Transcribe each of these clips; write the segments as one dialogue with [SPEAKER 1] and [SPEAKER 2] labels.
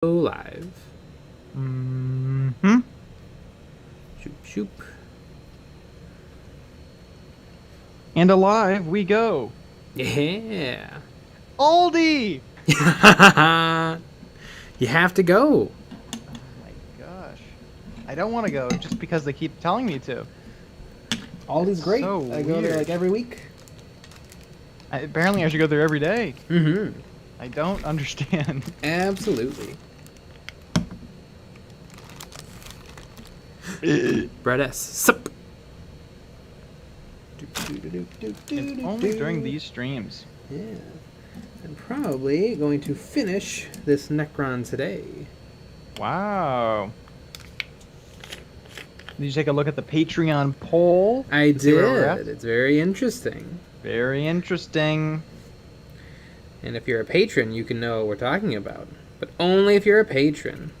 [SPEAKER 1] Live.
[SPEAKER 2] Mm-hmm.
[SPEAKER 1] Shoop, shoop.
[SPEAKER 2] And alive we go.
[SPEAKER 1] Yeah.
[SPEAKER 2] Aldi!
[SPEAKER 1] You have to go.
[SPEAKER 2] Oh my gosh. I don't want to go just because they keep telling me to.
[SPEAKER 1] Aldi's great.
[SPEAKER 2] So
[SPEAKER 1] I go there
[SPEAKER 2] weird.
[SPEAKER 1] like every week.
[SPEAKER 2] Apparently I should go there every day.
[SPEAKER 1] Mm-hmm.
[SPEAKER 2] I don't understand.
[SPEAKER 1] Absolutely. Brett S. Sup.
[SPEAKER 2] It's only during these streams.
[SPEAKER 1] Yeah. I'm probably going to finish this Necron today.
[SPEAKER 2] Wow. Did you take a look at the Patreon poll?
[SPEAKER 1] I
[SPEAKER 2] See where we're at?
[SPEAKER 1] did. It's very interesting.
[SPEAKER 2] Very interesting.
[SPEAKER 1] And if you're a patron, you can know what we're talking about. But only if you're a patron.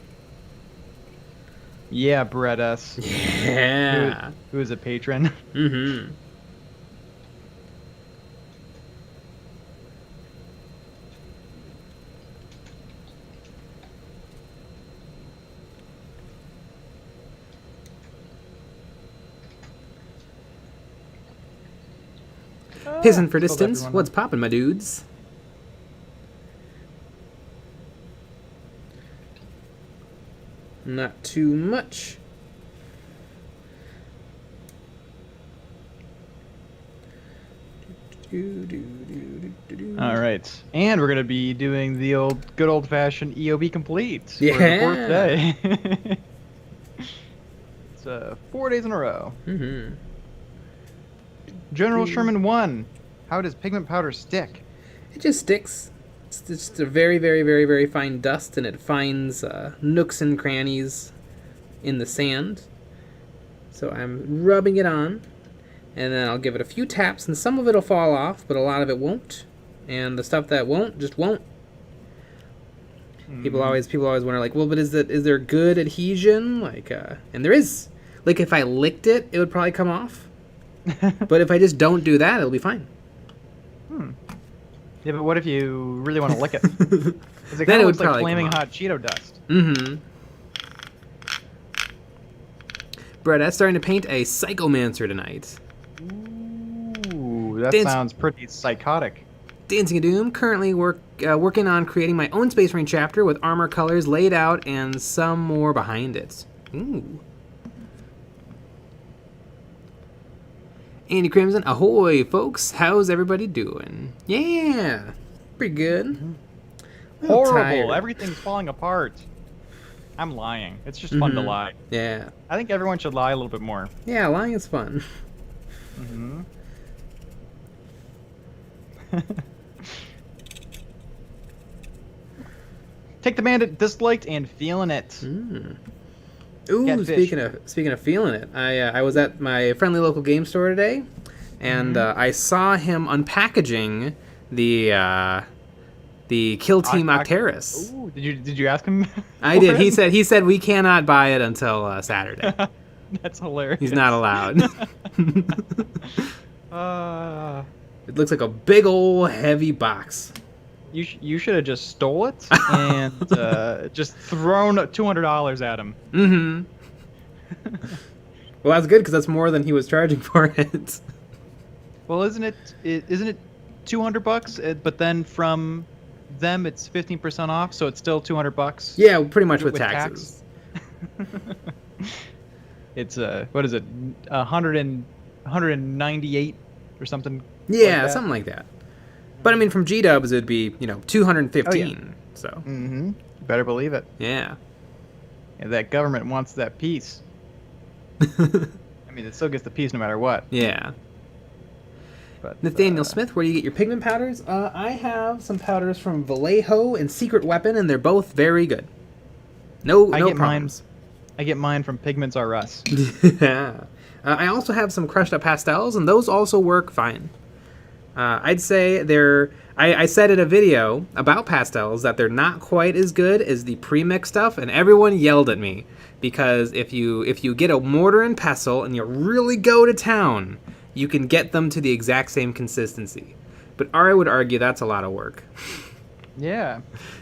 [SPEAKER 2] Yeah, Brett S.
[SPEAKER 1] Yeah.
[SPEAKER 2] Who is a patron?
[SPEAKER 1] Mm-hmm. Pissing for distance. What's poppin', my dudes? Not too much.
[SPEAKER 2] All right, and we're gonna be doing the good old-fashioned EOB complete for the
[SPEAKER 1] Yeah.
[SPEAKER 2] fourth day. It's 4 days in a row.
[SPEAKER 1] Mm-hmm.
[SPEAKER 2] General Sherman 1. How does pigment powder stick?
[SPEAKER 1] It just sticks. It's just a very, very, very, very fine dust, and it finds nooks and crannies in the sand. So I'm rubbing it on, and then I'll give it a few taps, and some of it'll fall off, but a lot of it won't. And the stuff that won't, just won't. People always wonder, like, well, but is there good adhesion? Like, and there is. Like, if I licked it, it would probably come off. But if I just don't do that, it'll be fine.
[SPEAKER 2] Yeah, but what if you really want to lick it? Because it
[SPEAKER 1] Then
[SPEAKER 2] kind
[SPEAKER 1] it
[SPEAKER 2] of
[SPEAKER 1] would
[SPEAKER 2] looks like
[SPEAKER 1] probably
[SPEAKER 2] flaming
[SPEAKER 1] come
[SPEAKER 2] hot Cheeto dust.
[SPEAKER 1] Mm-hmm. Brett, I'm starting to paint a Psychomancer tonight.
[SPEAKER 2] Ooh, that sounds pretty psychotic.
[SPEAKER 1] Dancing a Doom, currently working on creating my own Space Marine chapter with armor colors laid out and some more behind it. Ooh. Andy Crimson, ahoy, folks. How's everybody doing? Yeah, pretty good.
[SPEAKER 2] Horrible.
[SPEAKER 1] Tired.
[SPEAKER 2] Everything's falling apart. I'm lying. It's just fun to lie.
[SPEAKER 1] Yeah.
[SPEAKER 2] I think everyone should lie a little bit more.
[SPEAKER 1] Yeah, lying is fun.
[SPEAKER 2] Mm-hmm. Take the bandit disliked and feeling it.
[SPEAKER 1] Mm. Ooh,
[SPEAKER 2] Catfish.
[SPEAKER 1] speaking of feeling it, I was at my friendly local game store today, and I saw him unpackaging the Kill Team Octeris.
[SPEAKER 2] Ooh, did you ask him?
[SPEAKER 1] I
[SPEAKER 2] for
[SPEAKER 1] did.
[SPEAKER 2] it?
[SPEAKER 1] He said we cannot buy it until Saturday.
[SPEAKER 2] That's hilarious.
[SPEAKER 1] He's not allowed.
[SPEAKER 2] Uh,
[SPEAKER 1] It looks like a big old heavy box.
[SPEAKER 2] you should have just stole it and just thrown $200 at him.
[SPEAKER 1] Mm-hmm. Well, that's good because that's more than he was charging for it.
[SPEAKER 2] Well, isn't it $200? But then from them it's 15% off, so it's still $200.
[SPEAKER 1] Yeah, pretty much with
[SPEAKER 2] With
[SPEAKER 1] taxes.
[SPEAKER 2] It's what is it? 198 or something.
[SPEAKER 1] Yeah,
[SPEAKER 2] like
[SPEAKER 1] something like that. But I mean, from G-Dubs, it'd be 215.
[SPEAKER 2] Oh, yeah.
[SPEAKER 1] So
[SPEAKER 2] Mm-hmm. Better believe it.
[SPEAKER 1] yeah.
[SPEAKER 2] And that government wants that peace. I mean, it still gets the peace no matter what.
[SPEAKER 1] Yeah.
[SPEAKER 2] But
[SPEAKER 1] Nathaniel Smith, where do you get your pigment powders? I have some powders from Vallejo and Secret Weapon, and they're both very good. No problems.
[SPEAKER 2] I get mine from Pigments R Us.
[SPEAKER 1] Yeah. I also have some crushed up pastels, and those also work fine. I'd say I said in a video about pastels that they're not quite as good as the pre-mix stuff, and everyone yelled at me because if you get a mortar and pestle and you really go to town, you can get them to the exact same consistency. But I would argue that's a lot of work.
[SPEAKER 2] Yeah.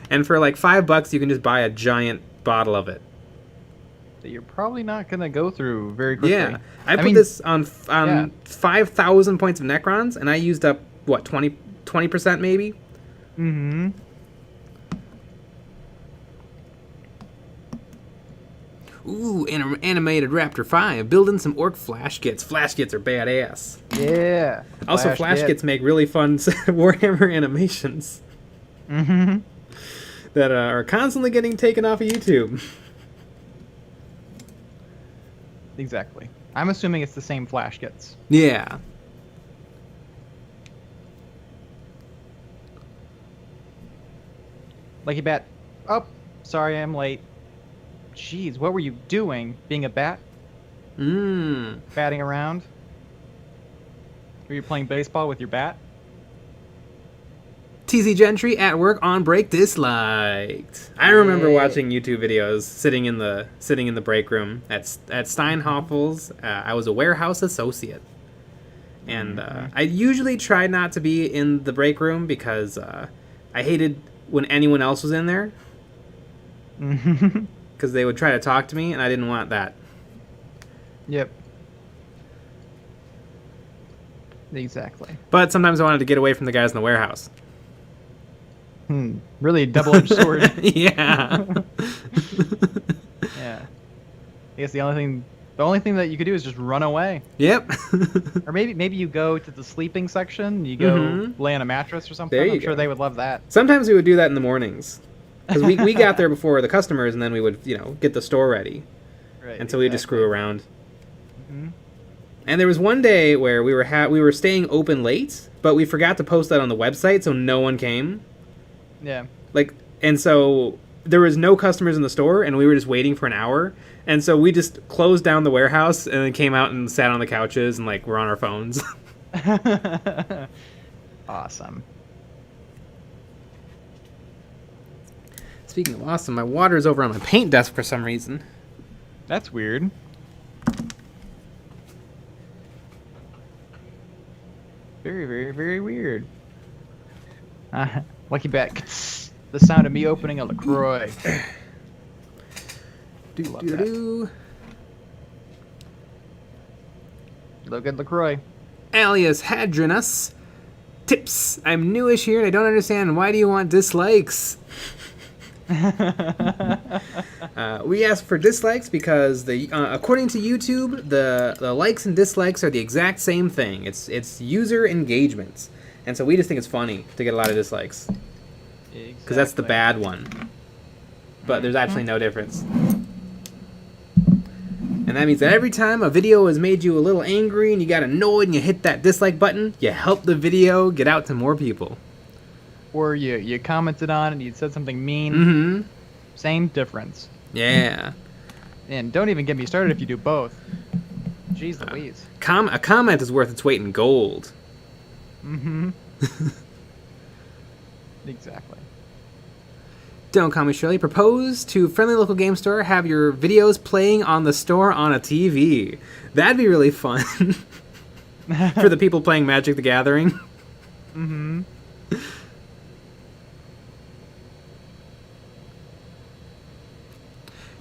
[SPEAKER 1] And for like $5, you can just buy a giant bottle of it.
[SPEAKER 2] That you're probably not gonna go through very quickly.
[SPEAKER 1] Yeah, I put this on 5,000 points of Necrons, and I used up what 20% maybe.
[SPEAKER 2] Mm-hmm.
[SPEAKER 1] Ooh, animated Raptor 5, building some orc flash kits. Flash kits are badass.
[SPEAKER 2] Yeah.
[SPEAKER 1] Also, flash kits make really fun Warhammer animations.
[SPEAKER 2] Mm-hmm.
[SPEAKER 1] That are constantly getting taken off of YouTube.
[SPEAKER 2] Exactly. I'm assuming it's the same flash kits.
[SPEAKER 1] Yeah.
[SPEAKER 2] Lucky bat. Oh, sorry, I'm late. Jeez, what were you doing? Being a bat? Batting around? Were you playing baseball with your bat?
[SPEAKER 1] TZ Gentry at work on break disliked. I remember watching YouTube videos sitting in the break room at Steinhoffel's. I was a warehouse associate, and I usually tried not to be in the break room because I hated when anyone else was in there. Because they would try to talk to me, and I didn't want that.
[SPEAKER 2] Yep. Exactly.
[SPEAKER 1] But sometimes I wanted to get away from the guys in the warehouse.
[SPEAKER 2] Really double-edged sword.
[SPEAKER 1] Yeah.
[SPEAKER 2] Yeah. I guess the only thing that you could do is just run away.
[SPEAKER 1] Yep.
[SPEAKER 2] Or maybe you go to the sleeping section. You go lay on a mattress or something. I'm sure they would love that.
[SPEAKER 1] Sometimes we would do that in the mornings. Because we got there before the customers, and then we would, get the store ready.
[SPEAKER 2] Right.
[SPEAKER 1] And so we'd just screw around. And there was one day where we were staying open late, but we forgot to post that on the website, so no one came.
[SPEAKER 2] Yeah.
[SPEAKER 1] And so there was no customers in the store, and we were just waiting for an hour. And so we just closed down the warehouse and then came out and sat on the couches and were on our phones.
[SPEAKER 2] Awesome.
[SPEAKER 1] Speaking of awesome, my water is over on my paint desk for some reason.
[SPEAKER 2] That's weird. Very, very, very weird. Lucky bat. The sound of me opening a LaCroix. Look at LaCroix.
[SPEAKER 1] Alias Hadrinus. Tips. I'm newish here and I don't understand. Why do you want dislikes? We ask for dislikes because according to YouTube, the likes and dislikes are the exact same thing. It's user engagement, and so we just think it's funny to get a lot of dislikes because that's the bad one. But there's actually no difference, and that means that every time a video has made you a little angry and you got annoyed and you hit that dislike button, you help the video get out to more people.
[SPEAKER 2] Or you commented on it and you said something mean. Same difference.
[SPEAKER 1] Yeah.
[SPEAKER 2] And don't even get me started if you do both. Jeez Louise.
[SPEAKER 1] A comment is worth its weight in gold.
[SPEAKER 2] Exactly.
[SPEAKER 1] Don't Call Me Shirley. Propose to friendly local game store. Have your videos playing on the store on a TV. That'd be really fun. For the people playing Magic the Gathering.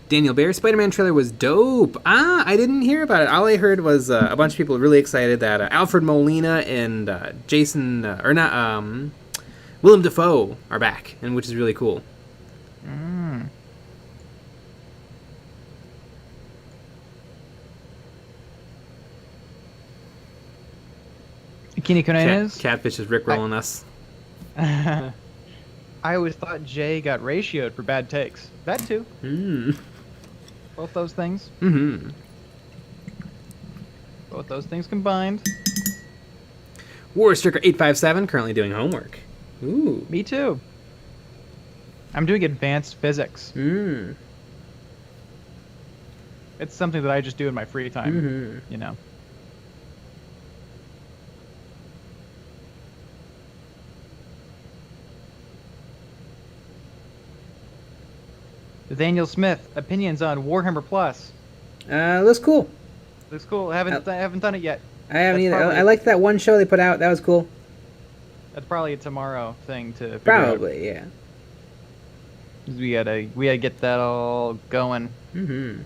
[SPEAKER 1] Daniel Bear, Spider-Man trailer was dope. I didn't hear about it. All I heard was a bunch of people really excited that Alfred Molina and Willem Dafoe are back, and which is really cool.
[SPEAKER 2] Kini Konenes?
[SPEAKER 1] Catfish is rickrolling us.
[SPEAKER 2] I always thought Jay got ratioed for bad takes. That too. Both those things. Both those things combined.
[SPEAKER 1] War Striker 857 currently doing homework. Ooh.
[SPEAKER 2] Me too. I'm doing advanced physics. It's something that I just do in my free time. You know. Nathaniel Smith, opinions on Warhammer Plus.
[SPEAKER 1] Looks cool.
[SPEAKER 2] Looks cool. I haven't done it yet.
[SPEAKER 1] I haven't either. I liked that one show they put out. That was cool.
[SPEAKER 2] That's probably a tomorrow thing to figure out.
[SPEAKER 1] Probably, yeah.
[SPEAKER 2] We gotta get that all going.
[SPEAKER 1] Mm-hmm.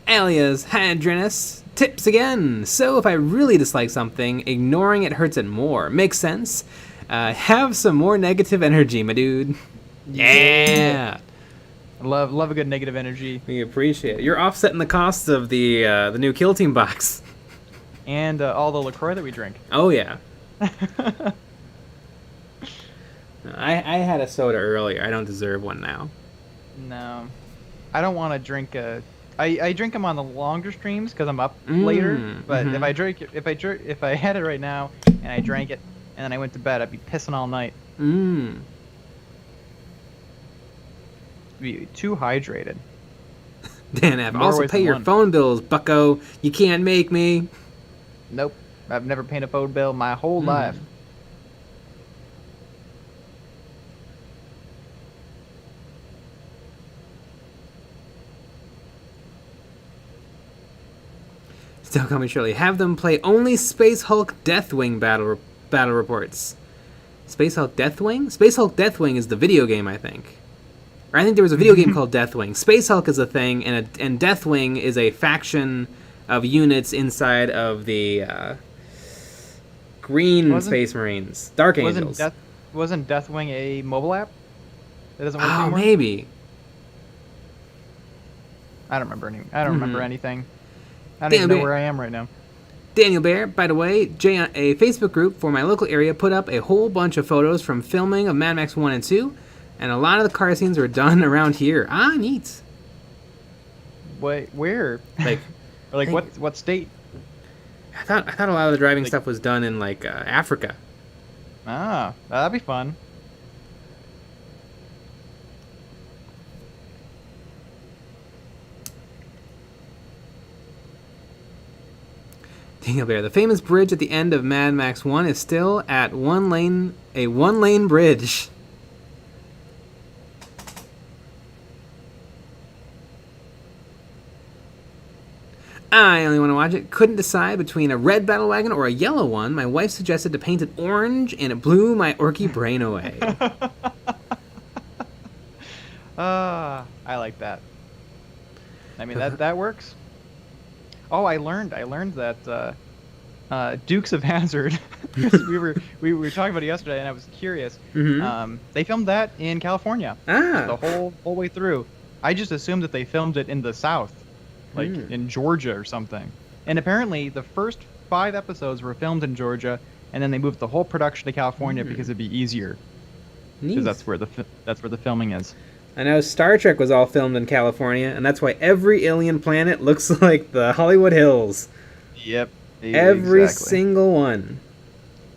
[SPEAKER 1] Alias Hadrinus tips again. So if I really dislike something, ignoring it hurts it more. Makes sense. Have some more negative energy, my dude. Yeah.
[SPEAKER 2] Love a good negative energy.
[SPEAKER 1] We appreciate it. You're offsetting the costs of the new Kill Team box.
[SPEAKER 2] And all the LaCroix that we drink.
[SPEAKER 1] Oh yeah. I had a soda earlier. I don't deserve one now.
[SPEAKER 2] No, I don't want to drink I drink them on the longer streams because I'm up later. But if I had it right now and I drank it and then I went to bed, I'd be pissing all night. Be too hydrated.
[SPEAKER 1] Dan F. Also pay your phone bills, bucko. You can't make me.
[SPEAKER 2] Nope. I've never paid a phone bill my whole life.
[SPEAKER 1] Still coming shortly. Have them play only Space Hulk Deathwing battle reports. Space Hulk Deathwing? Space Hulk Deathwing is the video game, I think. Or I think there was a video game called Deathwing. Space Hulk is a thing, and Deathwing is a faction of units inside of the Green Space Marines. Dark Angels.
[SPEAKER 2] Wasn't Deathwing a mobile app? That doesn't work anymore?
[SPEAKER 1] Maybe.
[SPEAKER 2] I don't remember remember anything. I don't even know where I am right now.
[SPEAKER 1] Daniel Bear, by the way, a Facebook group for my local area put up a whole bunch of photos from filming of Mad Max 1 and 2, and a lot of the car scenes were done around here. Ah, neat.
[SPEAKER 2] Wait, where?
[SPEAKER 1] Like,
[SPEAKER 2] what state?
[SPEAKER 1] I thought a lot of the driving stuff was done in like Africa.
[SPEAKER 2] Ah, that'd be fun.
[SPEAKER 1] Daniel Bear, the famous bridge at the end of Mad Max 1 is still at a one-lane bridge. I only want to watch it. Couldn't decide between a red battle wagon or a yellow one. My wife suggested to paint it orange, and it blew my orky brain away.
[SPEAKER 2] I like that. I mean, that works. Oh, I learned that Dukes of Hazzard. we were talking about it yesterday, and I was curious. They filmed that in California. The whole way through. I just assumed that they filmed it in the South, like in Georgia or something. And apparently, the first 5 episodes were filmed in Georgia, and then they moved the whole production to California because it'd be easier. Because that's where the filming is.
[SPEAKER 1] I know Star Trek was all filmed in California, and that's why every alien planet looks like the Hollywood Hills.
[SPEAKER 2] Yep.
[SPEAKER 1] Every single one.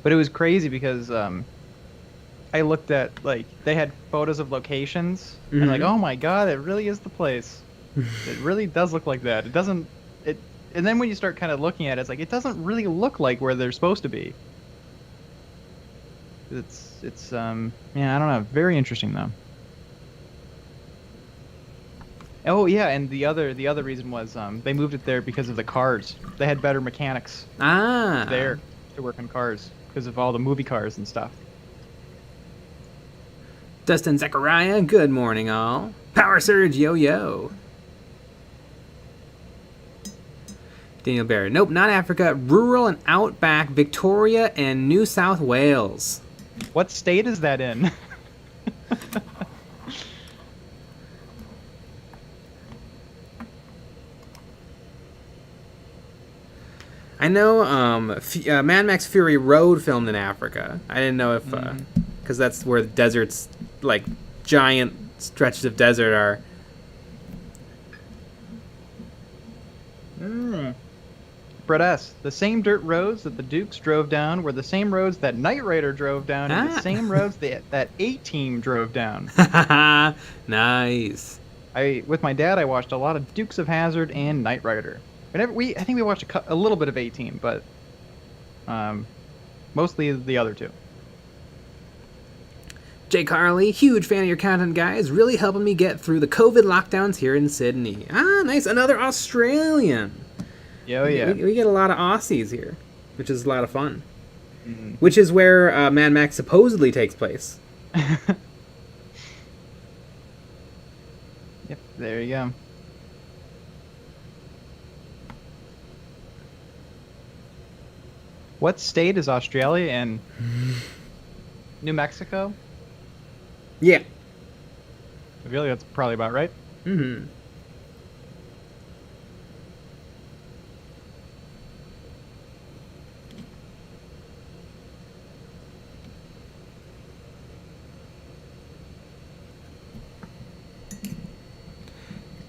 [SPEAKER 2] But it was crazy because I looked at, like, they had photos of locations, and like, oh my god, it really is the place. It really does look like that. It doesn't... And then when you start kind of looking at it, it's like, it doesn't really look like where they're supposed to be. It's yeah, I don't know. Very interesting, though. Oh yeah, and the other reason was they moved it there because of the cars. They had better mechanics there to work on cars because of all the movie cars and stuff.
[SPEAKER 1] Dustin Zechariah, good morning all. Power Surge, yo yo. Daniel Barrett, nope, not Africa. Rural and outback Victoria and New South Wales.
[SPEAKER 2] What state is that in?
[SPEAKER 1] I know Mad Max Fury Road filmed in Africa. I didn't know if... Because that's where the deserts, like, giant stretches of desert are.
[SPEAKER 2] Brett S., the same dirt roads that the Dukes drove down were the same roads that Knight Rider drove down and the same roads that A-Team drove down.
[SPEAKER 1] Nice.
[SPEAKER 2] With my dad, I watched a lot of Dukes of Hazzard and Knight Rider. I think we watched a little bit of A-Team, but mostly the other two.
[SPEAKER 1] Jay Carley, huge fan of your content, guys. Really helping me get through the COVID lockdowns here in Sydney. Ah, nice. Another Australian.
[SPEAKER 2] Yeah, yeah.
[SPEAKER 1] We get a lot of Aussies here, which is a lot of fun. which is where Mad Max supposedly takes place.
[SPEAKER 2] Yep, there you go. What state is Australia in? New Mexico?
[SPEAKER 1] Yeah.
[SPEAKER 2] I feel like that's probably about right.
[SPEAKER 1] Mm-hmm.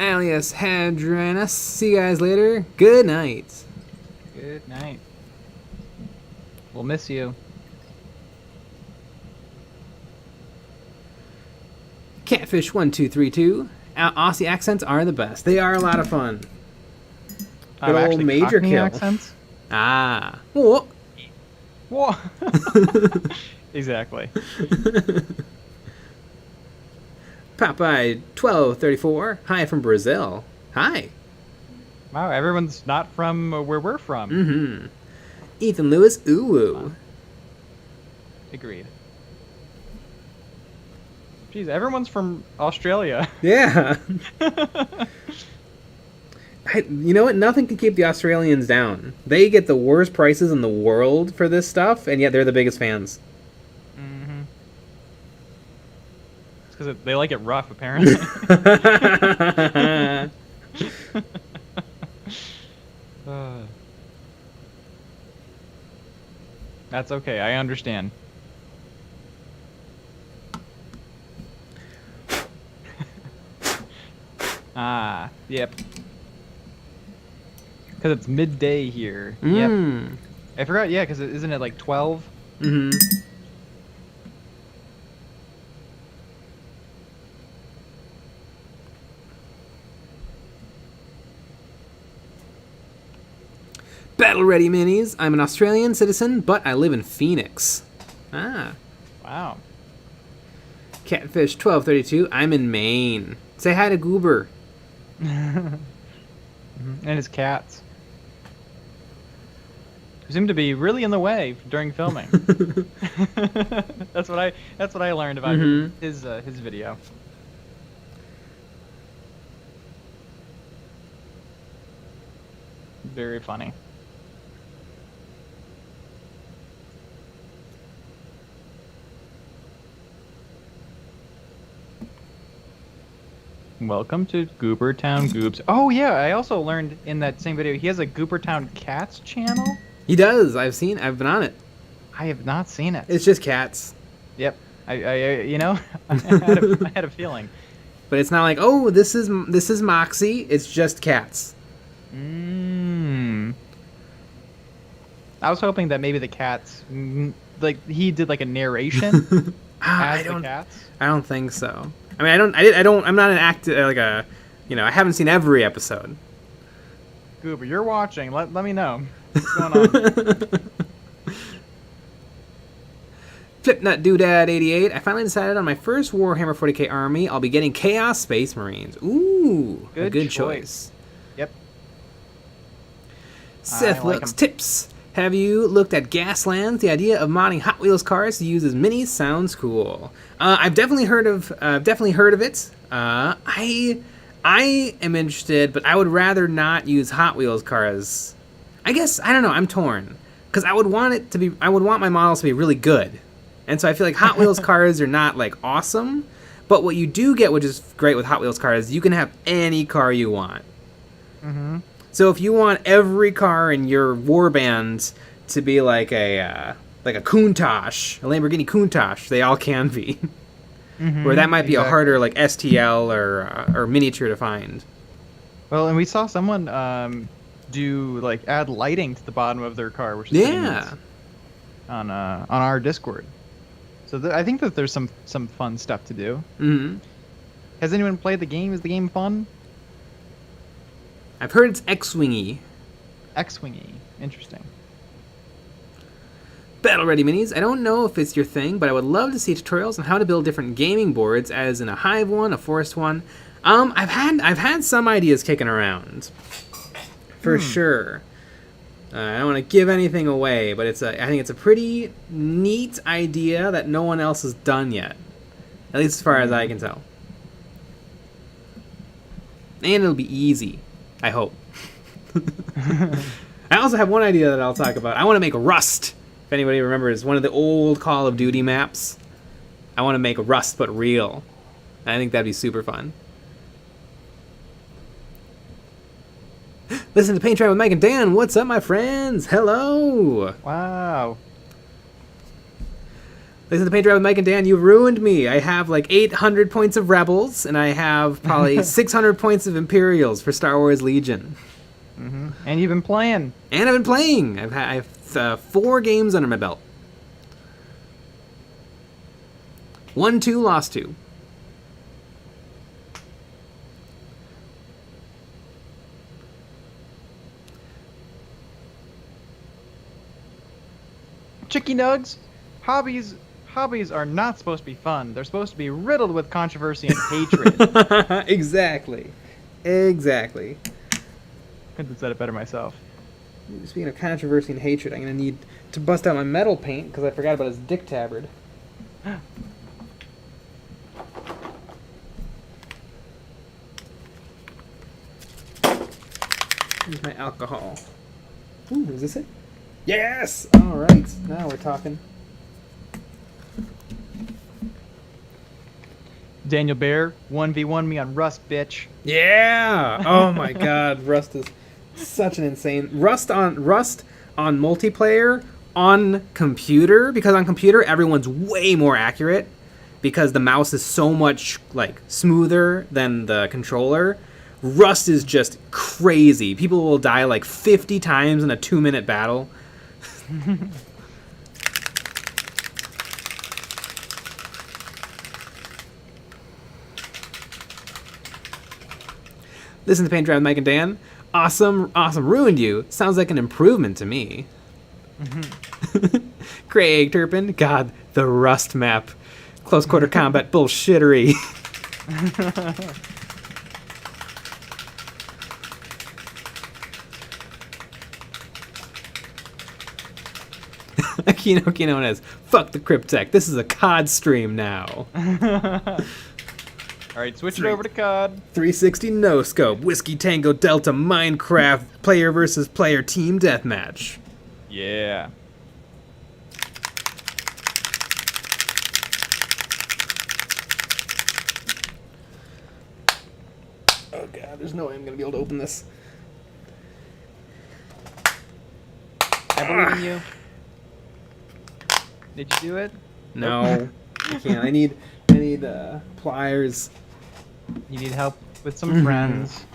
[SPEAKER 1] Alias Hadranus. See you guys later. Good night.
[SPEAKER 2] Good night. We'll miss you.
[SPEAKER 1] Catfish1232. Aussie accents are the best. They are a lot of fun. Good old
[SPEAKER 2] Actually,
[SPEAKER 1] major
[SPEAKER 2] Cockney
[SPEAKER 1] kill.
[SPEAKER 2] accents?
[SPEAKER 1] Ah. Whoa.
[SPEAKER 2] Whoa. Exactly.
[SPEAKER 1] Popeye1234. Hi from Brazil. Hi.
[SPEAKER 2] Wow, everyone's not from where we're from.
[SPEAKER 1] Mm-hmm. Ethan Lewis. Ooh.
[SPEAKER 2] Agreed. Jeez, everyone's from Australia.
[SPEAKER 1] Yeah. You know what? Nothing can keep the Australians down. They get the worst prices in the world for this stuff, and yet they're the biggest fans.
[SPEAKER 2] Mm-hmm. It's because they like it rough, apparently. That's okay. I understand. Yep. Because it's midday here. Yep. I forgot, yeah, because isn't it like 12?
[SPEAKER 1] Mm-hmm. Battle Ready Minis. I'm an Australian citizen, but I live in Phoenix. Ah.
[SPEAKER 2] Wow.
[SPEAKER 1] Catfish1232. I'm in Maine. Say hi to Goober.
[SPEAKER 2] And his cats. Who seem to be really in the way during filming. That's what I learned about his video. Very funny. Welcome to Goobertown Goobs. Oh yeah, I also learned in that same video he has a Goobertown Cats channel.
[SPEAKER 1] He does. I've been on it.
[SPEAKER 2] I have not seen it.
[SPEAKER 1] It's just cats.
[SPEAKER 2] Yep. I you know, I had a feeling.
[SPEAKER 1] But it's not like, oh, this is Moxie. It's just cats.
[SPEAKER 2] I was hoping that maybe the cats, like he did like a narration as the cats.
[SPEAKER 1] I don't think so. I mean, I'm not an I haven't seen every episode.
[SPEAKER 2] Goober, you're watching. Let me know what's going on.
[SPEAKER 1] Flipnut Doodad 88. I finally decided on my first Warhammer 40k army. I'll be getting Chaos Space Marines. Ooh, a good choice.
[SPEAKER 2] Yep.
[SPEAKER 1] Seth looks tips. Have you looked at Gaslands? The idea of modding Hot Wheels cars to use as minis sounds cool. I've definitely heard of it. I am interested, but I would rather not use Hot Wheels cars. I guess I don't know. I'm torn because I would want my models to be really good, and so I feel like Hot Wheels cars are not like awesome. But what you do get, which is great with Hot Wheels cars, you can have any car you want. Mm-hmm. So if you want every car in your warband to be like a Countach, a Lamborghini Countach, they all can be. Where that might be a harder like STL or miniature to find.
[SPEAKER 2] Well, and we saw someone add lighting to the bottom of their car, which is on our Discord. So I think that there's some fun stuff to do. Mm-hmm. Has anyone played the game? Is the game fun?
[SPEAKER 1] I've heard it's X-Wingy.
[SPEAKER 2] X-Wingy. Interesting.
[SPEAKER 1] Battle Ready Minis. I don't know if it's your thing, but I would love to see tutorials on how to build different gaming boards, as in a Hive one, a Forest one. I've had some ideas kicking around, for sure. I don't want to give anything away, but I think it's a pretty neat idea that no one else has done yet. At least as far as I can tell. And it'll be easy, I hope. I also have one idea that I'll talk about. I want to make Rust. If anybody remembers one of the old Call of Duty maps, I want to make Rust but real. I think that'd be super fun. Listen to Paint Try with Mike and Dan. What's up, my friends? Hello.
[SPEAKER 2] Wow.
[SPEAKER 1] Listen to Paint Try with Mike and Dan. You ruined me. I have like 800 points of Rebels, and I have probably 600 points of Imperials for Star Wars Legion.
[SPEAKER 2] Mm-hmm. And you've been playing.
[SPEAKER 1] And I've been playing. I have 4 games under my belt. Won 2, lost 2.
[SPEAKER 2] Chicky Nugs, hobbies are not supposed to be fun. They're supposed to be riddled with controversy and hatred.
[SPEAKER 1] Exactly.
[SPEAKER 2] Couldn't have said it better myself.
[SPEAKER 1] Speaking of controversy and hatred, I'm going to need to bust out my metal paint because I forgot about his dick tabard. Here's my alcohol. Ooh, is this it? Yes! Alright, now we're talking.
[SPEAKER 2] Daniel Bear, 1v1 me on Rust, bitch.
[SPEAKER 1] Yeah! Oh my god, Rust is such an insane... Rust on multiplayer on computer, because on computer everyone's way more accurate because the mouse is so much like smoother than the controller. Rust is just crazy. People will die like 50 times in a 2-minute battle. Listen to Paint Dry with Mike and Dan. Awesome, ruined you. Sounds like an improvement to me. Craig Turpin. God, the Rust map. Close quarter combat bullshittery. Akinoki known as fuck the CRYPTEK. This is a COD stream now.
[SPEAKER 2] Alright, switch it over to COD.
[SPEAKER 1] 360 no scope. Whiskey Tango Delta Minecraft player versus player team deathmatch.
[SPEAKER 2] Yeah.
[SPEAKER 1] Oh god, there's no way I'm gonna be able to open this.
[SPEAKER 2] I believe in you. Did you do it?
[SPEAKER 1] No, I can't. I need pliers.
[SPEAKER 2] You need help with some friends.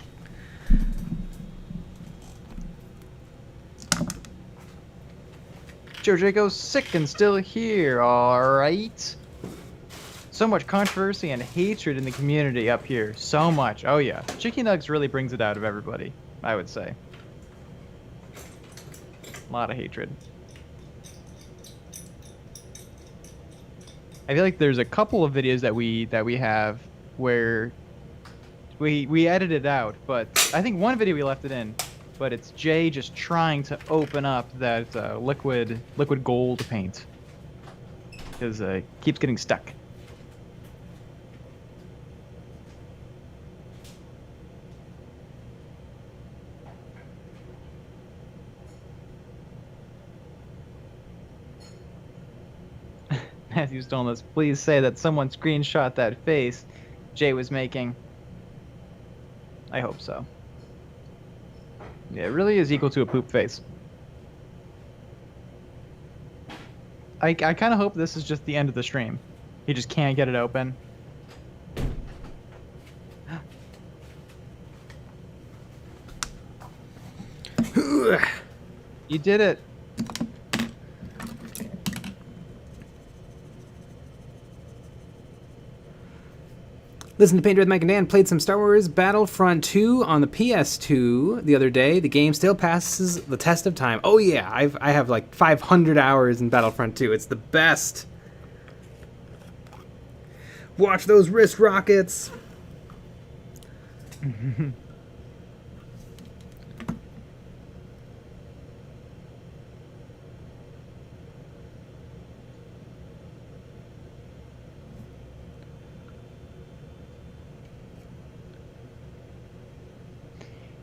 [SPEAKER 2] Joe Jaco's sick and still here, alright. So much controversy and hatred in the community up here. So much. Oh yeah. Chicky Nugs really brings it out of everybody, I would say. A lot of hatred. I feel like there's a couple of videos that we have where we edited it out, but I think one video we left it in, but it's Jay just trying to open up that liquid gold paint because it keeps getting stuck. Matthew's telling us, please say that someone screenshot that face Jay was making. I hope so. Yeah, it really is equal to a poop face. I kind of hope this is just the end of the stream. He just can't get it open. You did it.
[SPEAKER 1] Listen to Paint with Mike and Dan. Played some Star Wars Battlefront 2 on the PS2 the other day. The game still passes the test of time. Oh yeah, I have like 500 hours in Battlefront 2. It's the best. Watch those wrist rockets.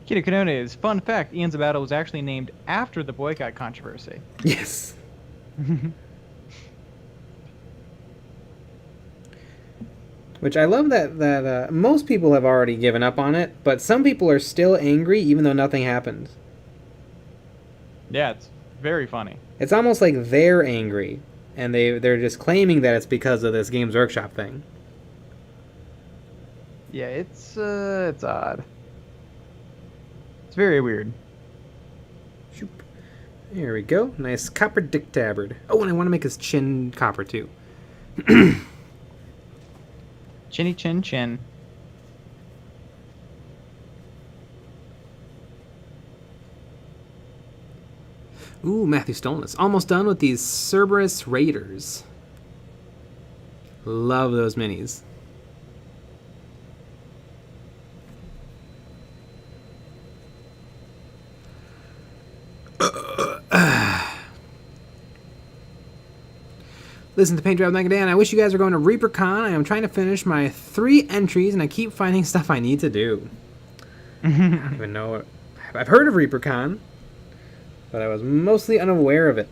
[SPEAKER 2] Kita Canones, fun fact, Eons of Battle was actually named after the boycott controversy.
[SPEAKER 1] Yes. Which I love that most people have already given up on it, but some people are still angry even though nothing happened.
[SPEAKER 2] Yeah, it's very funny.
[SPEAKER 1] It's almost like they're angry, and they're just claiming that it's because of this Games Workshop thing.
[SPEAKER 2] Yeah, it's odd. It's very weird.
[SPEAKER 1] Shoop. There we go. Nice copper dick tabard. Oh, and I want to make his chin copper too.
[SPEAKER 2] Chinny chin chin.
[SPEAKER 1] Ooh, Matthew Stolness. Almost done with these Cerberus Raiders. Love those minis. Listen to Paint Drive Mega Dan. I wish you guys were going to ReaperCon. I am trying to finish my 3 entries, and I keep finding stuff I need to do. I don't even know what... I've heard of ReaperCon, but I was mostly unaware of it.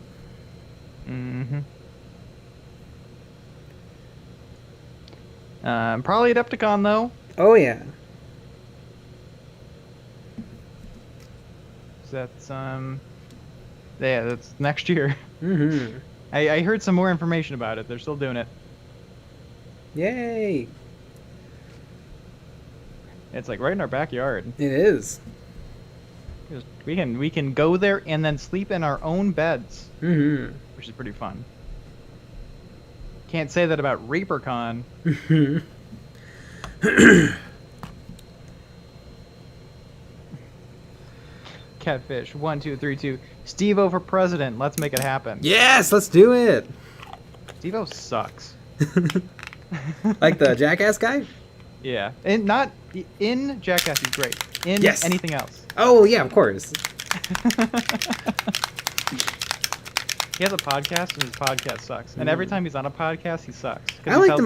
[SPEAKER 2] Probably Adepticon, though.
[SPEAKER 1] Oh, yeah.
[SPEAKER 2] So that's, yeah, that's next year.
[SPEAKER 1] Mm-hmm.
[SPEAKER 2] I heard some more information about it. They're still doing it.
[SPEAKER 1] Yay!
[SPEAKER 2] It's like right in our backyard.
[SPEAKER 1] It is.
[SPEAKER 2] We can go there and then sleep in our own beds, which is pretty fun. Can't say that about ReaperCon. Catfish 1 2 3 2. Steve-O for president. Let's make it happen.
[SPEAKER 1] Yes, let's do it.
[SPEAKER 2] Steve-O sucks.
[SPEAKER 1] Like the Jackass guy?
[SPEAKER 2] Yeah, and not in Jackass. He's great. In
[SPEAKER 1] Yes.
[SPEAKER 2] anything else.
[SPEAKER 1] Oh yeah, of course.
[SPEAKER 2] He has a podcast, and his podcast sucks. And every time he's on a podcast, he sucks.
[SPEAKER 1] I liked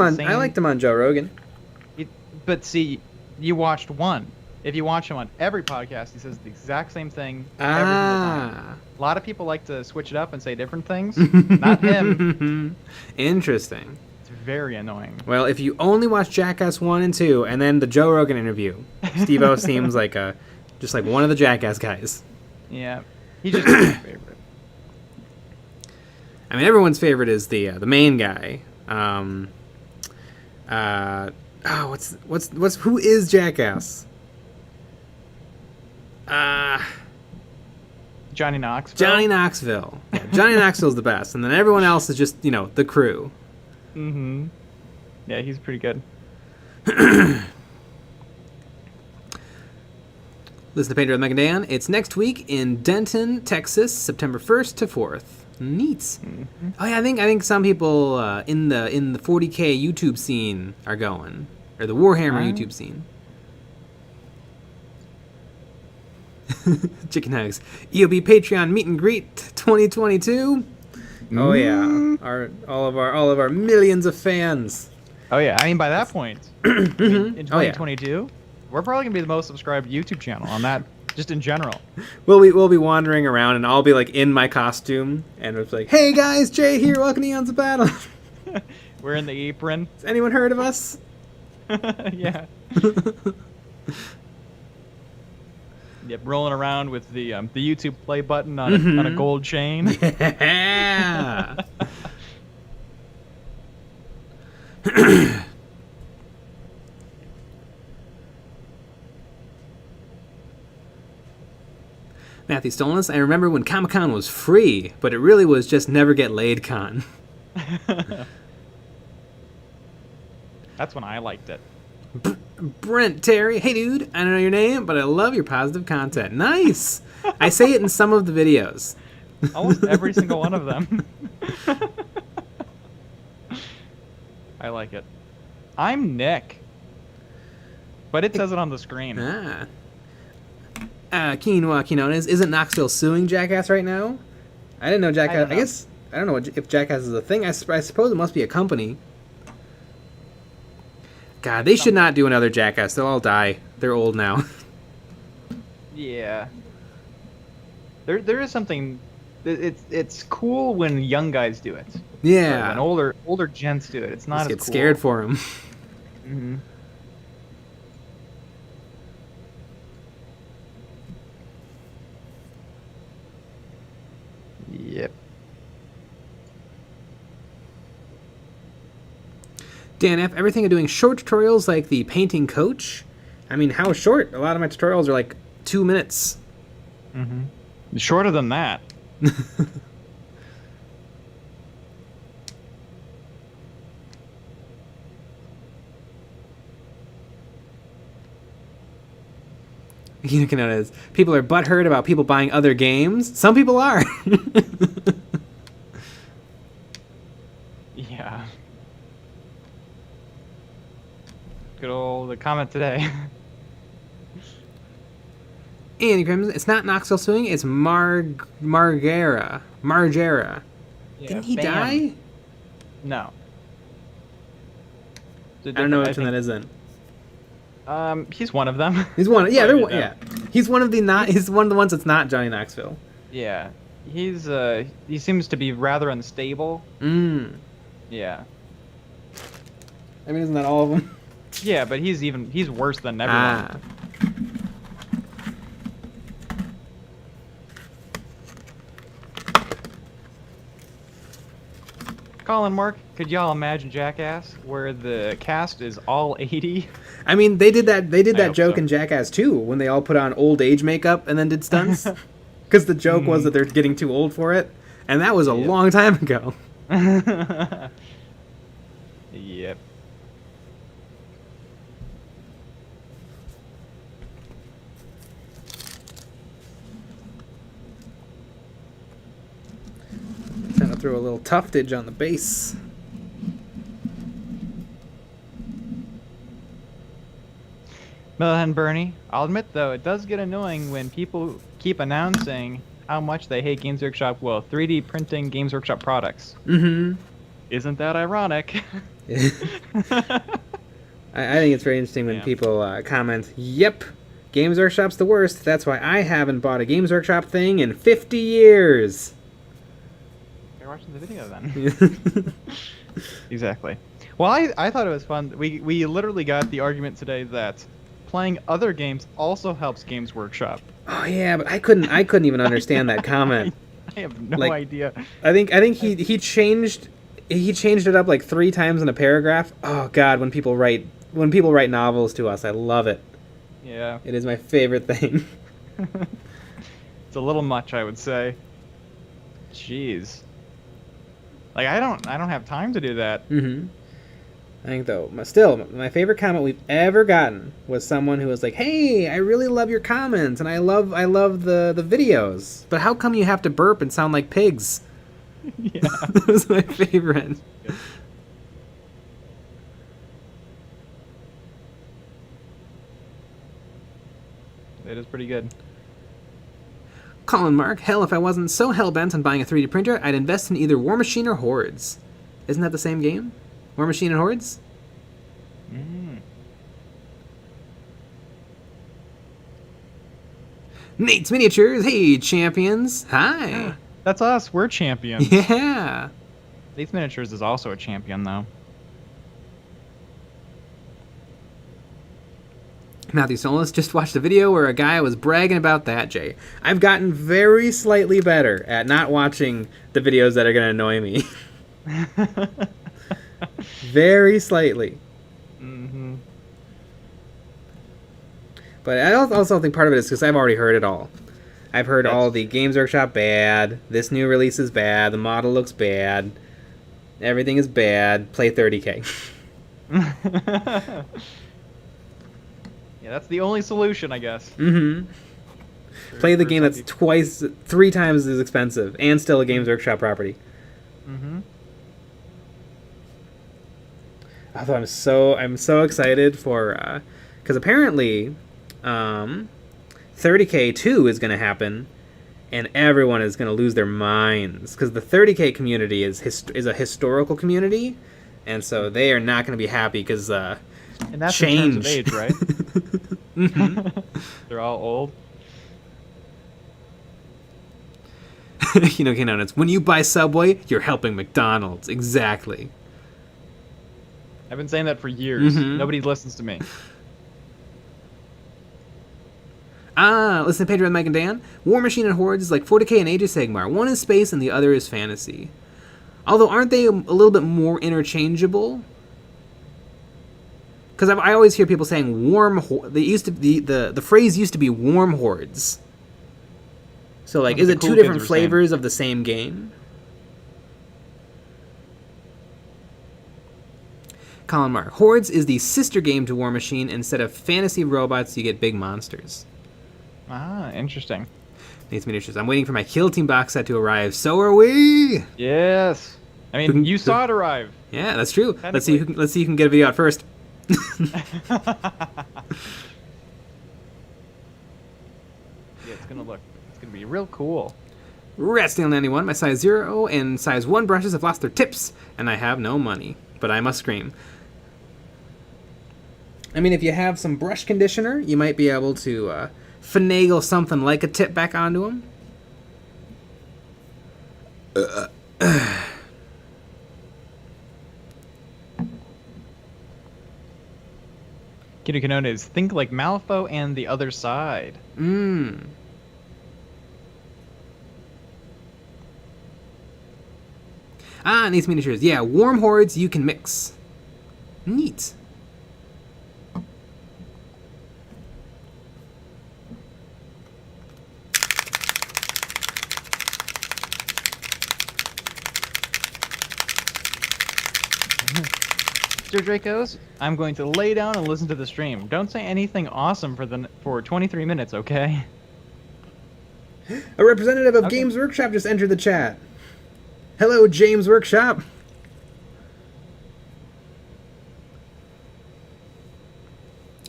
[SPEAKER 1] him on Joe Rogan.
[SPEAKER 2] But see, you watched one. If you watch him on every podcast, he says the exact same thing every single time. A lot of people like to switch it up and say different things. Not him.
[SPEAKER 1] Interesting.
[SPEAKER 2] It's very annoying.
[SPEAKER 1] Well, if you only watch Jackass 1 and 2, and then the Joe Rogan interview, Steve-O seems like just like one of the Jackass guys.
[SPEAKER 2] Yeah, he's just my favorite.
[SPEAKER 1] I mean, everyone's favorite is the main guy. Who is Jackass?
[SPEAKER 2] Johnny Knoxville.
[SPEAKER 1] Johnny Knoxville. Yeah, Johnny Knoxville's the best, and then everyone else is just the crew.
[SPEAKER 2] Yeah, he's pretty good.
[SPEAKER 1] Listen to Painter with Mega Dan. It's next week in Denton, Texas, September 1st to 4th. Neat. Oh yeah, I think some people in the 40k YouTube scene are going, or the Warhammer YouTube scene. Chicken Hugs. EOB Patreon meet and greet 2022. Oh yeah, all of our millions of fans.
[SPEAKER 2] Oh yeah, I mean by that point, in 2022, we're probably gonna be the most subscribed YouTube channel on that. Just in general.
[SPEAKER 1] We'll be wandering around, and I'll be like in my costume, and it's like, "Hey guys, Jay here. Welcome to Eons of Battle."
[SPEAKER 2] We're in the apron.
[SPEAKER 1] Has anyone heard of us?
[SPEAKER 2] Yeah. Yep, rolling around with the YouTube play button on a gold chain.
[SPEAKER 1] Yeah. Matthew Stolness, I remember when Comic-Con was free, but it really was just Never Get Laid Con.
[SPEAKER 2] That's when I liked it.
[SPEAKER 1] Brent Terry, hey dude, I don't know your name, but I love your positive content. Nice! I say it in some of the videos.
[SPEAKER 2] Almost every single one of them. I like it. I'm Nick. But it says it on the screen.
[SPEAKER 1] Quinones, isn't Knoxville suing Jackass right now? I didn't know Jackass. I don't know if Jackass is a thing. I suppose it must be a company. God, they should not do another Jackass. They'll all die. They're old now.
[SPEAKER 2] Yeah. There is something. It's cool when young guys do it.
[SPEAKER 1] Yeah.
[SPEAKER 2] But when older gents do it, it's not
[SPEAKER 1] Just
[SPEAKER 2] as
[SPEAKER 1] get
[SPEAKER 2] cool.
[SPEAKER 1] scared for him.
[SPEAKER 2] Mm-hmm. Yep.
[SPEAKER 1] Dan F, everything are doing short tutorials like the painting coach. I mean, how short? A lot of my tutorials are like 2 minutes.
[SPEAKER 2] Mm-hmm. Shorter than that.
[SPEAKER 1] You can notice people are butthurt about people buying other games. Some people are.
[SPEAKER 2] Yeah. Good old the comment today.
[SPEAKER 1] Andy Crimson, it's not Knoxville suing, it's Margera.
[SPEAKER 2] Yeah,
[SPEAKER 1] Didn't he
[SPEAKER 2] bam.
[SPEAKER 1] die?
[SPEAKER 2] No.
[SPEAKER 1] I don't know which one that is then.
[SPEAKER 2] He's one of them.
[SPEAKER 1] He's one. Yeah,
[SPEAKER 2] Probably
[SPEAKER 1] they're, yeah. He's one of the not. He's one of the ones that's not Johnny Knoxville.
[SPEAKER 2] Yeah. He seems to be rather unstable. Yeah.
[SPEAKER 1] I mean, isn't that all of them?
[SPEAKER 2] Yeah, but he's worse than everyone.
[SPEAKER 1] Ah.
[SPEAKER 2] Colin, Mark, could y'all imagine Jackass, where the cast is all 80?
[SPEAKER 1] I mean, they did that. They did
[SPEAKER 2] I
[SPEAKER 1] that
[SPEAKER 2] hope
[SPEAKER 1] joke
[SPEAKER 2] so.
[SPEAKER 1] in Jackass 2 when they all put on old age makeup and then did stunts. Because the joke was that they're getting too old for it, and that was a long time ago.
[SPEAKER 2] Yep.
[SPEAKER 1] Trying to throw a little tuftage on the base.
[SPEAKER 2] Millhead Bernie, I'll admit though, it does get annoying when people keep announcing how much they hate Games Workshop, 3D printing Games Workshop products.
[SPEAKER 1] Mm-hmm.
[SPEAKER 2] Isn't that ironic?
[SPEAKER 1] I think it's very interesting when people comment, "Yep, Games Workshop's the worst. That's why I haven't bought a Games Workshop thing in 50 years."
[SPEAKER 2] You're watching the video then. Exactly. Well, I thought it was fun. We literally got the argument today that playing other games also helps Games Workshop.
[SPEAKER 1] Oh yeah, but I couldn't even understand that comment.
[SPEAKER 2] I have no idea.
[SPEAKER 1] I think he changed it up like 3 times in a paragraph. Oh god, when people write novels to us, I love it.
[SPEAKER 2] Yeah.
[SPEAKER 1] It is my favorite thing.
[SPEAKER 2] It's a little much, I would say. Jeez. Like I don't have time to do that.
[SPEAKER 1] Mm-hmm. I think though, my favorite comment we've ever gotten was someone who was like, "Hey, I really love your comments and I love the videos, but how come you have to burp and sound like pigs?"
[SPEAKER 2] Yeah.
[SPEAKER 1] That was my favorite.
[SPEAKER 2] It is pretty good.
[SPEAKER 1] Colin Mark, hell, if I wasn't so hell-bent on buying a 3D printer, I'd invest in either War Machine or Hordes. Isn't that the same game? War Machine and Hordes? Nate's Miniatures, hey, champions. Hi.
[SPEAKER 2] That's us. We're champions.
[SPEAKER 1] Yeah.
[SPEAKER 2] These Miniatures is also a champion, though.
[SPEAKER 1] Matthew Solis just watched a video where a guy was bragging about that, Jay. I've gotten very slightly better at not watching the videos that are going to annoy me. Very slightly.
[SPEAKER 2] Mm-hmm.
[SPEAKER 1] But I also think part of it is because I've already heard it all. I've heard all the Games Workshop bad, this new release is bad, the model looks bad, everything is bad, play 30k.
[SPEAKER 2] Yeah, that's the only solution, I guess.
[SPEAKER 1] Mm-hmm. Play the game that's 3 times as expensive, and still a Games Workshop property.
[SPEAKER 2] Mm-hmm.
[SPEAKER 1] Although I'm so excited for, because apparently, 30k 2 is going to happen, and everyone is going to lose their minds because the 30k community is a historical community, and so they are not going to be happy because
[SPEAKER 2] and that's
[SPEAKER 1] change.
[SPEAKER 2] in terms of age, right?
[SPEAKER 1] Mm-hmm.
[SPEAKER 2] They're all old.
[SPEAKER 1] You know, it's when you buy Subway, you're helping McDonald's. Exactly.
[SPEAKER 2] I've been saying that for years.
[SPEAKER 1] Mhm.
[SPEAKER 2] Nobody listens to me.
[SPEAKER 1] Listen to Pedro and Mike and Dan. War Machine and Hordes is like 40k and Age of Sigmar. One is space and the other is fantasy. Although, aren't they a little bit more interchangeable? Because I always hear people saying warm. They used to the phrase used to be warm hordes. So like, is it
[SPEAKER 2] cool
[SPEAKER 1] two
[SPEAKER 2] kids
[SPEAKER 1] different
[SPEAKER 2] were
[SPEAKER 1] flavors of the same game? Colin Mark. Hordes is the sister game to War Machine. Instead of fantasy robots, you get big monsters.
[SPEAKER 2] Ah, interesting.
[SPEAKER 1] Needs miniatures. I'm waiting for my Kill Team box set to arrive. So are we.
[SPEAKER 2] Yes. I mean, you saw it arrive.
[SPEAKER 1] Yeah, that's true. Let's see who can get a video out first.
[SPEAKER 2] Yeah, it's gonna be real cool.
[SPEAKER 1] Ratsteel 91. My size 0 and size 1 brushes have lost their tips, and I have no money. But I must scream. I mean, if you have some brush conditioner, you might be able to finagle something like a tip back onto them.
[SPEAKER 2] Kiddo Kanona is think like Malifaux and the other side.
[SPEAKER 1] Needs miniatures. Yeah, warm hordes you can mix. Neat.
[SPEAKER 2] Mr. Dracos, I'm going to lay down and listen to the stream. Don't say anything awesome for 23 minutes, okay?
[SPEAKER 1] A representative of Games Workshop just entered the chat. Hello, James Workshop.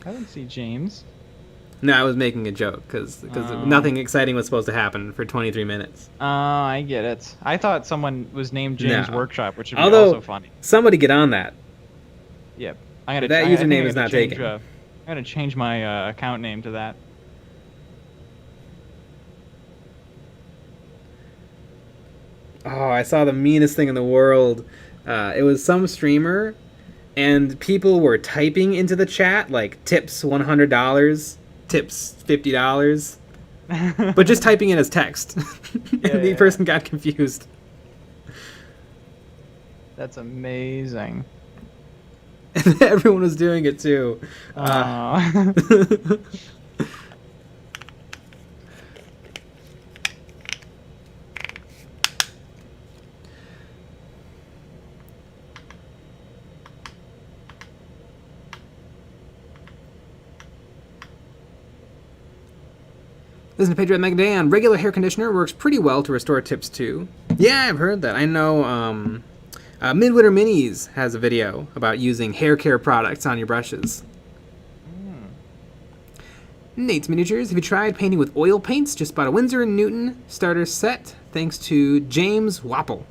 [SPEAKER 2] I don't see James.
[SPEAKER 1] No, I was making a joke because nothing exciting was supposed to happen for 23 minutes.
[SPEAKER 2] Oh, I get it. I thought someone was named James
[SPEAKER 1] No.
[SPEAKER 2] Workshop, which would be
[SPEAKER 1] Although,
[SPEAKER 2] also funny.
[SPEAKER 1] somebody get on that.
[SPEAKER 2] Yep.
[SPEAKER 1] That username is not taken.
[SPEAKER 2] I'm gonna change my account name to that.
[SPEAKER 1] Oh, I saw the meanest thing in the world. It was some streamer, and people were typing into the chat, like, tips $100, tips $50, but just typing it as text. And the person got confused.
[SPEAKER 2] That's amazing.
[SPEAKER 1] And everyone was doing it, too. Listen to Pedro and Megan Dan. Regular hair conditioner works pretty well to restore tips too. Yeah, I've heard that. I know Midwinter Minis has a video about using hair care products on your brushes. Nate's Miniatures. Have you tried painting with oil paints? Just bought a Winsor & Newton starter set thanks to James Wapple.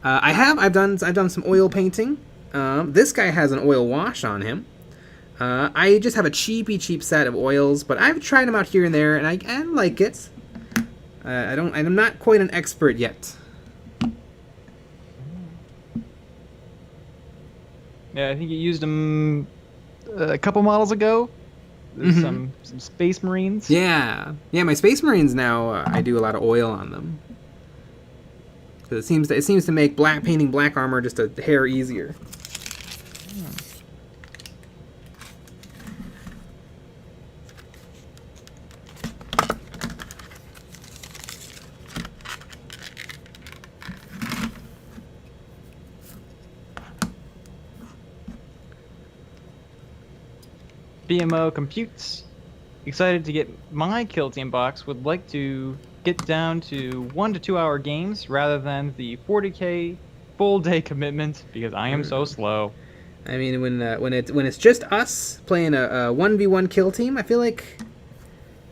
[SPEAKER 1] I have. I've done some oil painting. This guy has an oil wash on him. I just have a cheap set of oils, but I've tried them out here and there, and I like it. I'm not quite an expert yet.
[SPEAKER 2] Yeah, I think you used them a couple models ago. There's some Space Marines.
[SPEAKER 1] Yeah, my Space Marines now. I do a lot of oil on them. It seems to make painting black armor just a hair easier.
[SPEAKER 2] BMO Computes. Excited to get my Kill Team box. Would like to get down to 1 to 2 hour games rather than the 40k full day commitment because I am so slow.
[SPEAKER 1] I mean, when it's just us playing a 1v1 kill team, I feel like,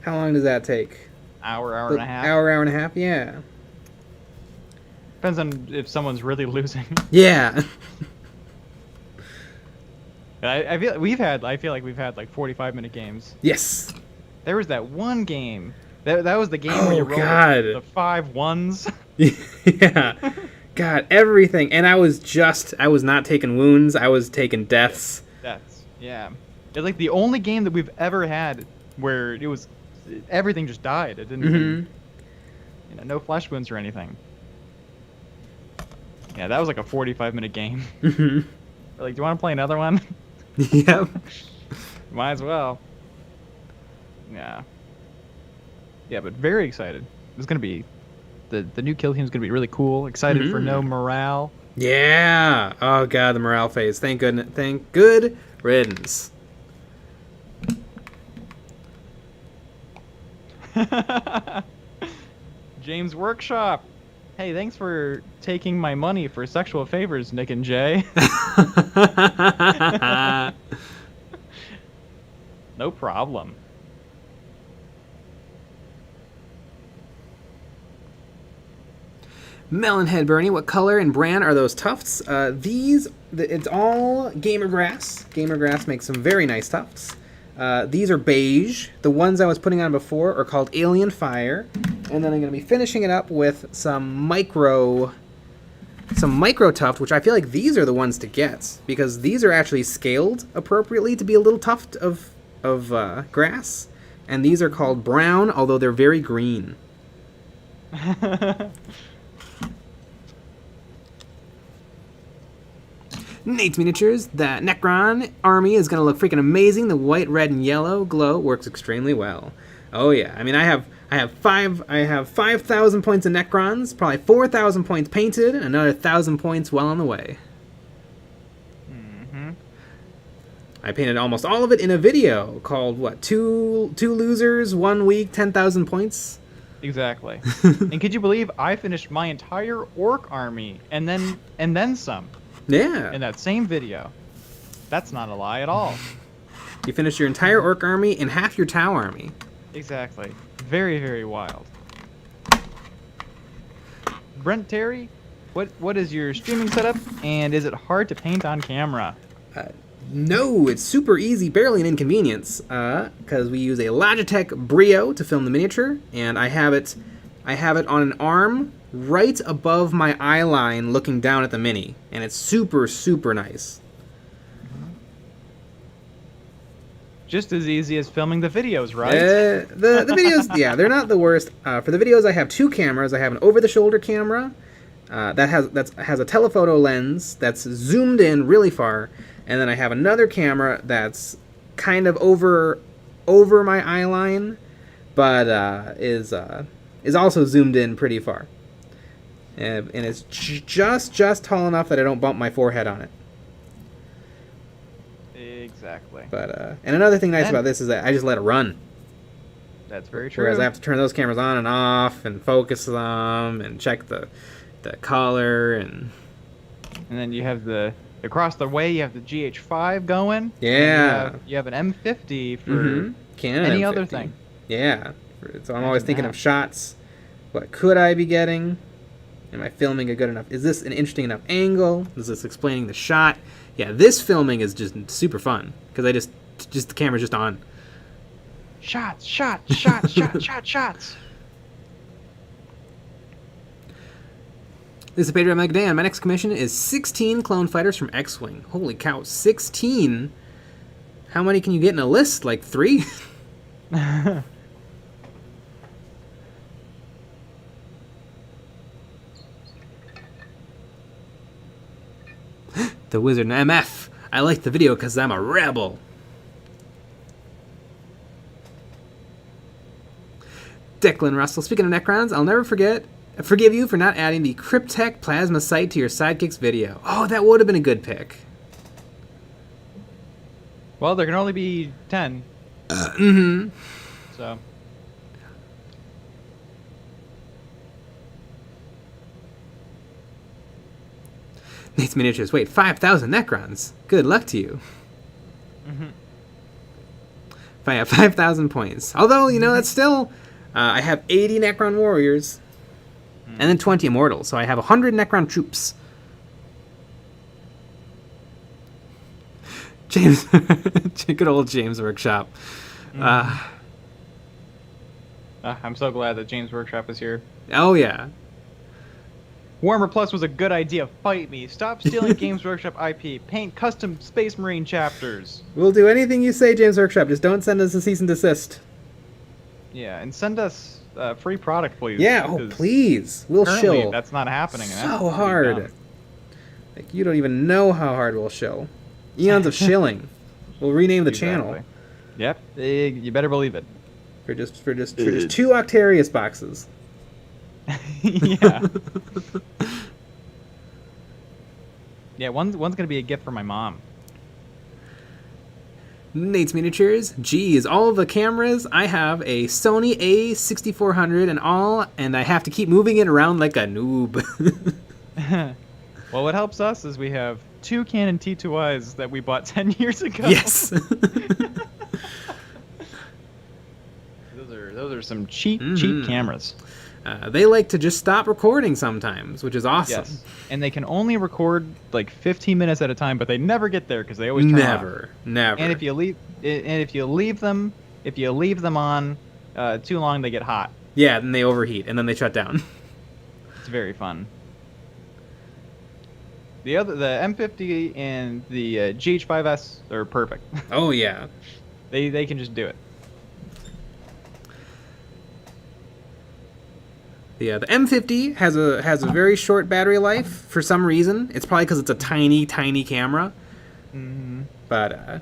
[SPEAKER 1] how long does that take?
[SPEAKER 2] Hour and a half.
[SPEAKER 1] Hour and a half, yeah.
[SPEAKER 2] Depends on if someone's really losing.
[SPEAKER 1] Yeah.
[SPEAKER 2] I feel like we've had like 45-minute games.
[SPEAKER 1] Yes.
[SPEAKER 2] There was that one game That was the game where you rolled
[SPEAKER 1] God.
[SPEAKER 2] the 5 ones.
[SPEAKER 1] Yeah. God, everything. And I was not taking wounds. I was taking deaths.
[SPEAKER 2] Yeah. It's like the only game that we've ever had where it was everything just died. It didn't even, no flesh wounds or anything. Yeah, that was like a 45-minute game. Like, do you want to play another one?
[SPEAKER 1] Yep.
[SPEAKER 2] Might as well. Yeah. Yeah, but very excited. It's gonna be the new kill team is gonna be really cool. Excited for no morale.
[SPEAKER 1] Yeah. Oh god, the morale phase. Thank goodness. Thank good riddance.
[SPEAKER 2] James Workshop. Hey, thanks for taking my money for sexual favors, Nick and Jay. No problem.
[SPEAKER 1] Melonhead Bernie, what color and brand are those tufts? It's all gamer grass. Gamer grass makes some very nice tufts. These are beige. The ones I was putting on before are called Alien Fire. And then I'm going to be finishing it up with some micro tuft, which I feel like these are the ones to get, because these are actually scaled appropriately to be a little tuft of grass. And these are called brown, although they're very green. Nate's Miniatures, that Necron army is going to look freaking amazing. The white, red, and yellow glow works extremely well. Oh yeah, I mean I have 5,000 points of Necrons, probably 4,000 points painted, another 1,000 points well on the way. I painted almost all of it in a video called what? Two losers, 1 week, 10,000 points.
[SPEAKER 2] Exactly. And could you believe I finished my entire orc army and then some?
[SPEAKER 1] Yeah.
[SPEAKER 2] In that same video. That's not a lie at all.
[SPEAKER 1] You finished your entire orc army and half your Tau army.
[SPEAKER 2] Exactly. Very, very wild. Brent Terry, what is your streaming setup, and is it hard to paint on camera?
[SPEAKER 1] No, it's super easy, barely an inconvenience, because we use a Logitech Brio to film the miniature, and I have it on an arm right above my eye line looking down at the mini, and it's super, super nice.
[SPEAKER 2] Just as easy as filming the videos, right?
[SPEAKER 1] The videos, yeah, they're not the worst. For the videos, I have two cameras. I have an over-the-shoulder camera that has a telephoto lens that's zoomed in really far, and then I have another camera that's kind of over my eye line, but is also zoomed in pretty far, and it's just tall enough that I don't bump my forehead on it.
[SPEAKER 2] Exactly.
[SPEAKER 1] But and another thing nice about this is that I just let it run.
[SPEAKER 2] That's very true.
[SPEAKER 1] Whereas I have to turn those cameras on and off and focus them and check the color and
[SPEAKER 2] then you have across the way you have the GH5 going.
[SPEAKER 1] Yeah.
[SPEAKER 2] You have an M50 for
[SPEAKER 1] Canon
[SPEAKER 2] any
[SPEAKER 1] M50.
[SPEAKER 2] other thing.
[SPEAKER 1] Yeah. So I'm always thinking of shots. What could I be getting? Am I filming a good enough? Is this an interesting enough angle? Is this explaining the shot? Yeah, this filming is just super fun because I just the camera's just on.
[SPEAKER 2] Shots.
[SPEAKER 1] This is Pedro Magdan. My next commission is 16 clone fighters from X-Wing. Holy cow, 16? How many can you get in a list? Like 3? The Wizard and MF. I like the video because I'm a rebel. Declan Russell. Speaking of Necrons, I'll never forgive you for not adding the CRYPTEK plasma sight to your Sidekicks video. Oh, that would have been a good pick.
[SPEAKER 2] Well, there can only be 10. So.
[SPEAKER 1] Nate's Miniatures. Wait, 5,000 Necrons. Good luck to you. If I have 5,000 points. Although, that's still... I have 80 Necron Warriors. And then 20 Immortals. So I have 100 Necron troops. James... Good old James Workshop.
[SPEAKER 2] I'm so glad that James Workshop is here.
[SPEAKER 1] Oh yeah.
[SPEAKER 2] Warhammer Plus was a good idea. Fight me. Stop stealing Games Workshop IP. Paint custom Space Marine chapters.
[SPEAKER 1] We'll do anything you say, James Workshop. Just don't send us a cease and desist.
[SPEAKER 2] Yeah, and send us free product, please.
[SPEAKER 1] Yeah, oh please. We'll
[SPEAKER 2] currently,
[SPEAKER 1] shill.
[SPEAKER 2] that's not happening. And
[SPEAKER 1] So hard. Like, you don't even know how hard we'll shill. Eons of Shilling. We'll rename the channel.
[SPEAKER 2] Yep, you better believe it.
[SPEAKER 1] For just 2 Octarius boxes.
[SPEAKER 2] Yeah. Yeah, one's gonna be a gift for my mom.
[SPEAKER 1] Nate's Miniatures. Geez, all of the cameras. I have a Sony A6400 and I have to keep moving it around like a noob.
[SPEAKER 2] Well, what helps us is we have 2 Canon T2Is that we bought 10 years ago.
[SPEAKER 1] Yes.
[SPEAKER 2] Those are some cheap cameras.
[SPEAKER 1] They like to just stop recording sometimes, which is awesome.
[SPEAKER 2] Yes, and they can only record like 15 minutes at a time, but they never get there because they always turn off.
[SPEAKER 1] Never.
[SPEAKER 2] And if you leave them on too long, they get hot.
[SPEAKER 1] Yeah, then they overheat and then they shut down.
[SPEAKER 2] It's very fun. The M50 and the GH5S are perfect.
[SPEAKER 1] Oh yeah.
[SPEAKER 2] They can just do it.
[SPEAKER 1] Yeah, the M50 has a very short battery life for some reason. It's probably because it's a tiny camera.
[SPEAKER 2] Mm-hmm.
[SPEAKER 1] But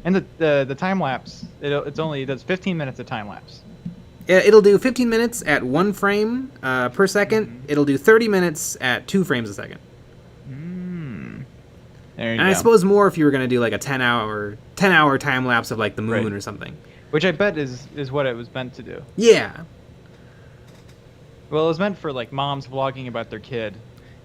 [SPEAKER 2] and the time lapse, it does 15 minutes of time lapse.
[SPEAKER 1] It'll do 15 minutes at 1 frame per second. Mm-hmm. It'll do 30 minutes at 2 frames a second.
[SPEAKER 2] There you
[SPEAKER 1] go. I suppose more if you were going to do like a 10 hour time lapse of like the moon or something.
[SPEAKER 2] Which I bet is what it was meant to do.
[SPEAKER 1] Yeah.
[SPEAKER 2] Well, it was meant for like moms vlogging about their kid.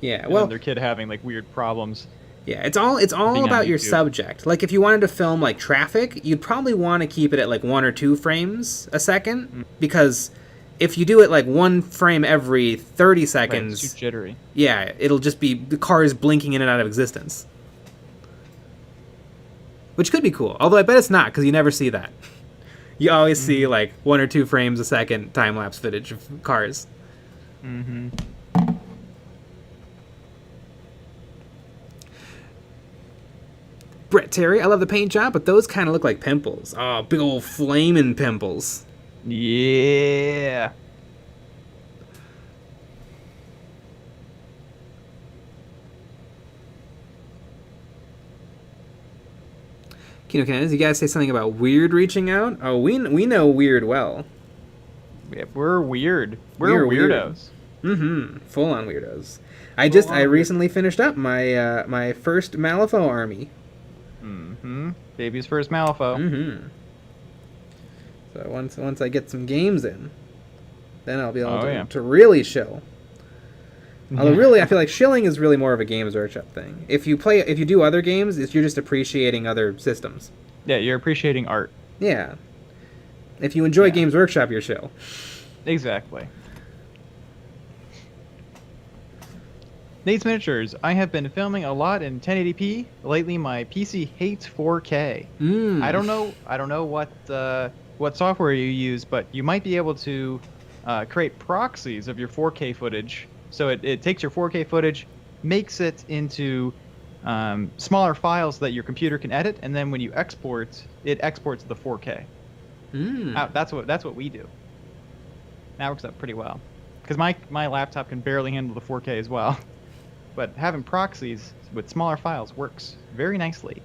[SPEAKER 1] Yeah,
[SPEAKER 2] well, their kid having like weird problems.
[SPEAKER 1] Yeah, it's all about your subject. Like if you wanted to film like traffic, you'd probably want to keep it at like 1 or 2 frames a second because if you do it like 1 frame every 30 seconds,
[SPEAKER 2] it's too jittery.
[SPEAKER 1] Yeah, it'll just be the cars blinking in and out of existence. Which could be cool, although I bet it's not because you never see that. You always see like 1 or 2 frames a second time lapse footage of cars.
[SPEAKER 2] Mm-hmm.
[SPEAKER 1] Brett Terry, I love the paint job, but those kind of look like pimples. Oh, big old flaming pimples.
[SPEAKER 2] Yeah.
[SPEAKER 1] Kino Cannons, you guys say something about Weird reaching out? Oh, we know Weird well.
[SPEAKER 2] Yeah, we're weird. We're weirdos.
[SPEAKER 1] Mm-hmm. Full on weirdos. I recently finished up my my first Malifaux army.
[SPEAKER 2] Mm-hmm. Baby's first Malifaux.
[SPEAKER 1] Mm-hmm. So once I get some games in, then I'll be able to really shill. Although really, I feel like shilling is really more of a Games Workshop thing. If you do other games, you're just appreciating other systems.
[SPEAKER 2] Yeah, you're appreciating art.
[SPEAKER 1] Yeah. If you enjoy Games Workshop, you're shill.
[SPEAKER 2] Exactly. Nate's Miniatures. I have been filming a lot in 1080p. Lately, my PC hates 4K. I don't know what software you use, but you might be able to create proxies of your 4K footage. So it takes your 4K footage, makes it into smaller files that your computer can edit, and then when you export, it exports the 4K. That's what we do. That works out pretty well, because my laptop can barely handle the 4K as well. But having proxies with smaller files works very nicely.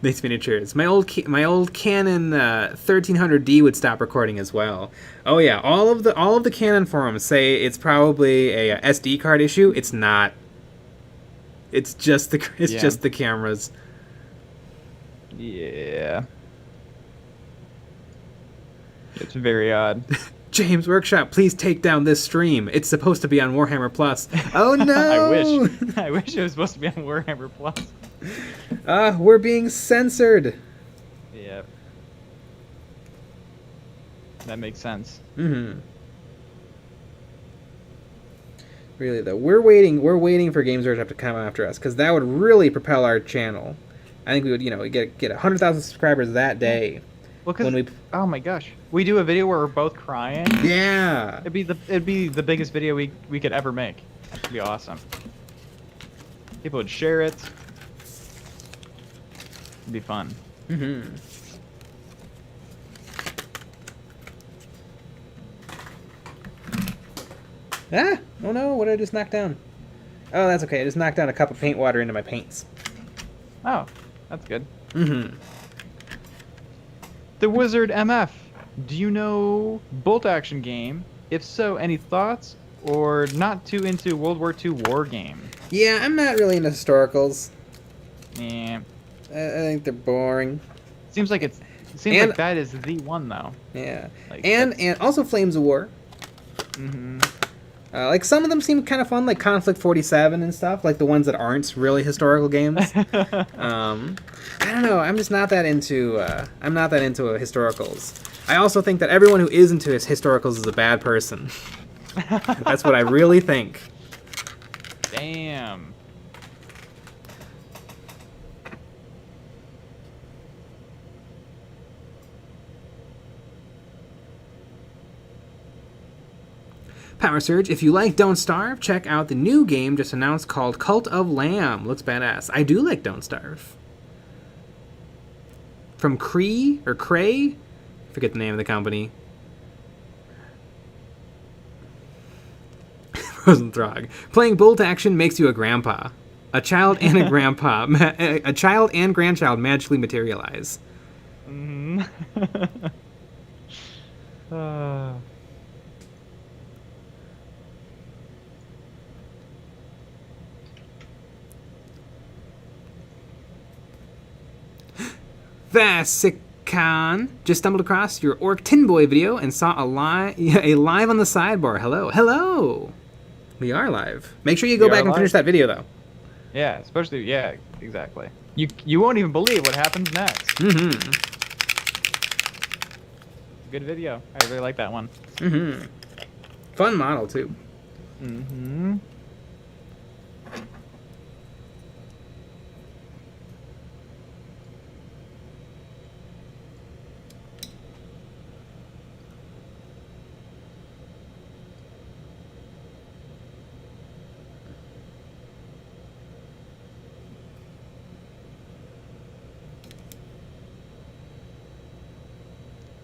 [SPEAKER 1] Nice Miniatures. My old Canon 1300D would stop recording as well. Oh yeah, all of the Canon forums say it's probably a SD card issue. It's not. It's just the cameras.
[SPEAKER 2] Yeah. It's very odd.
[SPEAKER 1] James Workshop, please take down this stream. It's supposed to be on Warhammer Plus. Oh no!
[SPEAKER 2] I wish it was supposed to be on Warhammer Plus.
[SPEAKER 1] We're being censored.
[SPEAKER 2] Yep. That makes sense.
[SPEAKER 1] Mm-hmm. Really though, we're waiting for Games Workshop to come after us because that would really propel our channel. I think we would, get 100,000 subscribers that day.
[SPEAKER 2] Well, cause
[SPEAKER 1] when we
[SPEAKER 2] oh my gosh, we do a video where we're both crying.
[SPEAKER 1] yeah.
[SPEAKER 2] It'd be the biggest video we could ever make. It'd be awesome. People would share it. It'd be fun.
[SPEAKER 1] Mm-hmm. Ah! Oh no! What did I just knock down? Oh, that's okay. I just knocked down a cup of paint water into my paints.
[SPEAKER 2] Oh, that's good.
[SPEAKER 1] Mm-hmm.
[SPEAKER 2] The Wizard MF. Do you know bolt action game? If so, any thoughts? Or not too into World War II war game?
[SPEAKER 1] Yeah, I'm not really into historicals.
[SPEAKER 2] Yeah.
[SPEAKER 1] I think they're boring.
[SPEAKER 2] Seems like it seems like that is the one though.
[SPEAKER 1] Yeah.
[SPEAKER 2] Like,
[SPEAKER 1] and also Flames of War.
[SPEAKER 2] Mm-hmm.
[SPEAKER 1] Like some of them seem kind of fun, like Conflict 47 and stuff, like the ones that aren't really historical games. I don't know. I'm just not that into. I'm not that into historicals. I also think that everyone who is into historicals is a bad person. That's what I really think.
[SPEAKER 2] Damn.
[SPEAKER 1] Power Surge, if you like Don't Starve, check out the new game just announced called Cult of Lamb. Looks badass. I do like Don't Starve. From Cree or Cray? Forget the name of the company. Frozen Throg. Playing Bolt Action makes you a grandpa. A child and a grandpa. A child and grandchild magically materialize.
[SPEAKER 2] Mm-hmm.
[SPEAKER 1] Vasicon just stumbled across your Orc Tin Boy video and saw a live on the sidebar. Hello. Hello. We are live. Make sure you go back and finish that video, though.
[SPEAKER 2] Yeah, especially, yeah, exactly. You won't even believe what happens next.
[SPEAKER 1] Mm-hmm.
[SPEAKER 2] Good video. I really like that one.
[SPEAKER 1] Mm-hmm. Fun model, too.
[SPEAKER 2] Mm-hmm.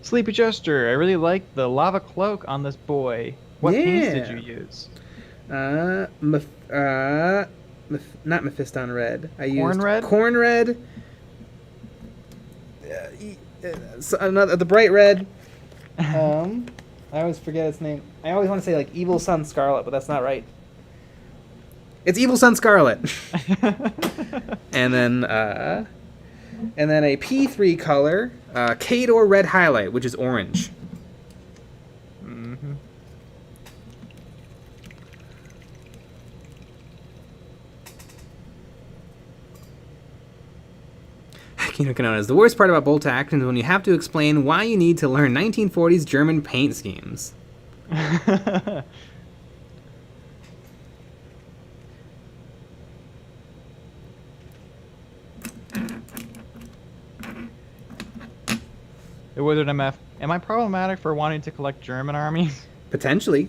[SPEAKER 2] Sleepy Jester, I really like the lava cloak on this boy. What paints did you use?
[SPEAKER 1] Not Mephiston Red. I used
[SPEAKER 2] Corn Red?
[SPEAKER 1] Corn Red. The Bright Red. I always forget its name. I always want to say like Evil Sun Scarlet, but that's not right. It's Evil Sun Scarlet. and then a P3 color, Kador Red Highlight, which is orange.
[SPEAKER 2] Mm-hmm.
[SPEAKER 1] Kinokononas. The worst part about Bolt Action is when you have to explain why you need to learn 1940s German paint schemes.
[SPEAKER 2] The Wizard MF. Am I problematic for wanting to collect German armies?
[SPEAKER 1] Potentially.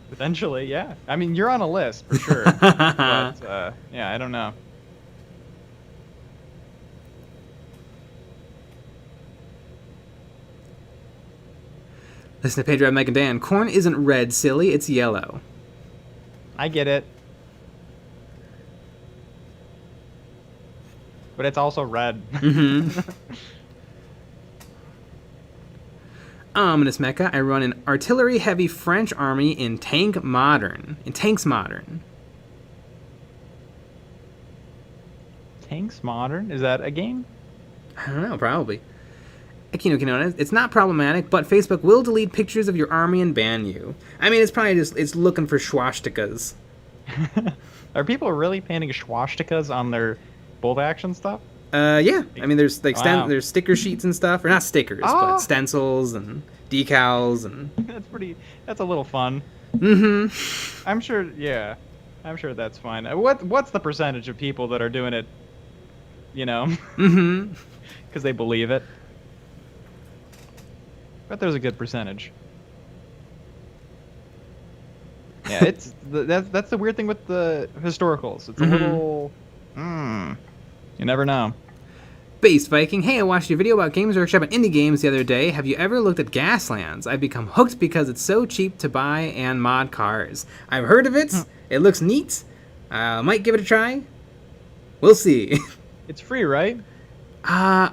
[SPEAKER 2] Potentially, yeah. I mean, you're on a list for sure. But, yeah, I don't know.
[SPEAKER 1] Listen to Pedro, Meg, and Dan. Corn isn't red, silly. It's yellow.
[SPEAKER 2] I get it. But it's also red.
[SPEAKER 1] Mm-hmm. Ominous Mecha. I run an artillery-heavy French army in Tanks Modern.
[SPEAKER 2] Tanks Modern? Is that a game?
[SPEAKER 1] I don't know, probably. Kinokononas. It's not problematic, but Facebook will delete pictures of your army and ban you. I mean, it's probably just it's looking for swastikas.
[SPEAKER 2] Are people really painting swastikas on their bolt action stuff?
[SPEAKER 1] Yeah. I mean, there's like
[SPEAKER 2] Wow.
[SPEAKER 1] there's sticker sheets and stuff, or not stickers, but stencils and decals and.
[SPEAKER 2] That's a little fun.
[SPEAKER 1] Mm-hmm.
[SPEAKER 2] I'm sure. Yeah, I'm sure that's fine. What's the percentage of people that are doing it? You know.
[SPEAKER 1] Mm-hmm.
[SPEAKER 2] Because they believe it. but there's a good percentage. Yeah, it's that's the weird thing with the historicals. It's a little, you never know.
[SPEAKER 1] Base Viking, hey, I watched your video about Games Workshop and indie games the other day. Have you ever looked at Gaslands? I've become hooked because it's so cheap to buy and mod cars. I've heard of it. It looks neat. Might give it a try. We'll see.
[SPEAKER 2] It's free, right?
[SPEAKER 1] I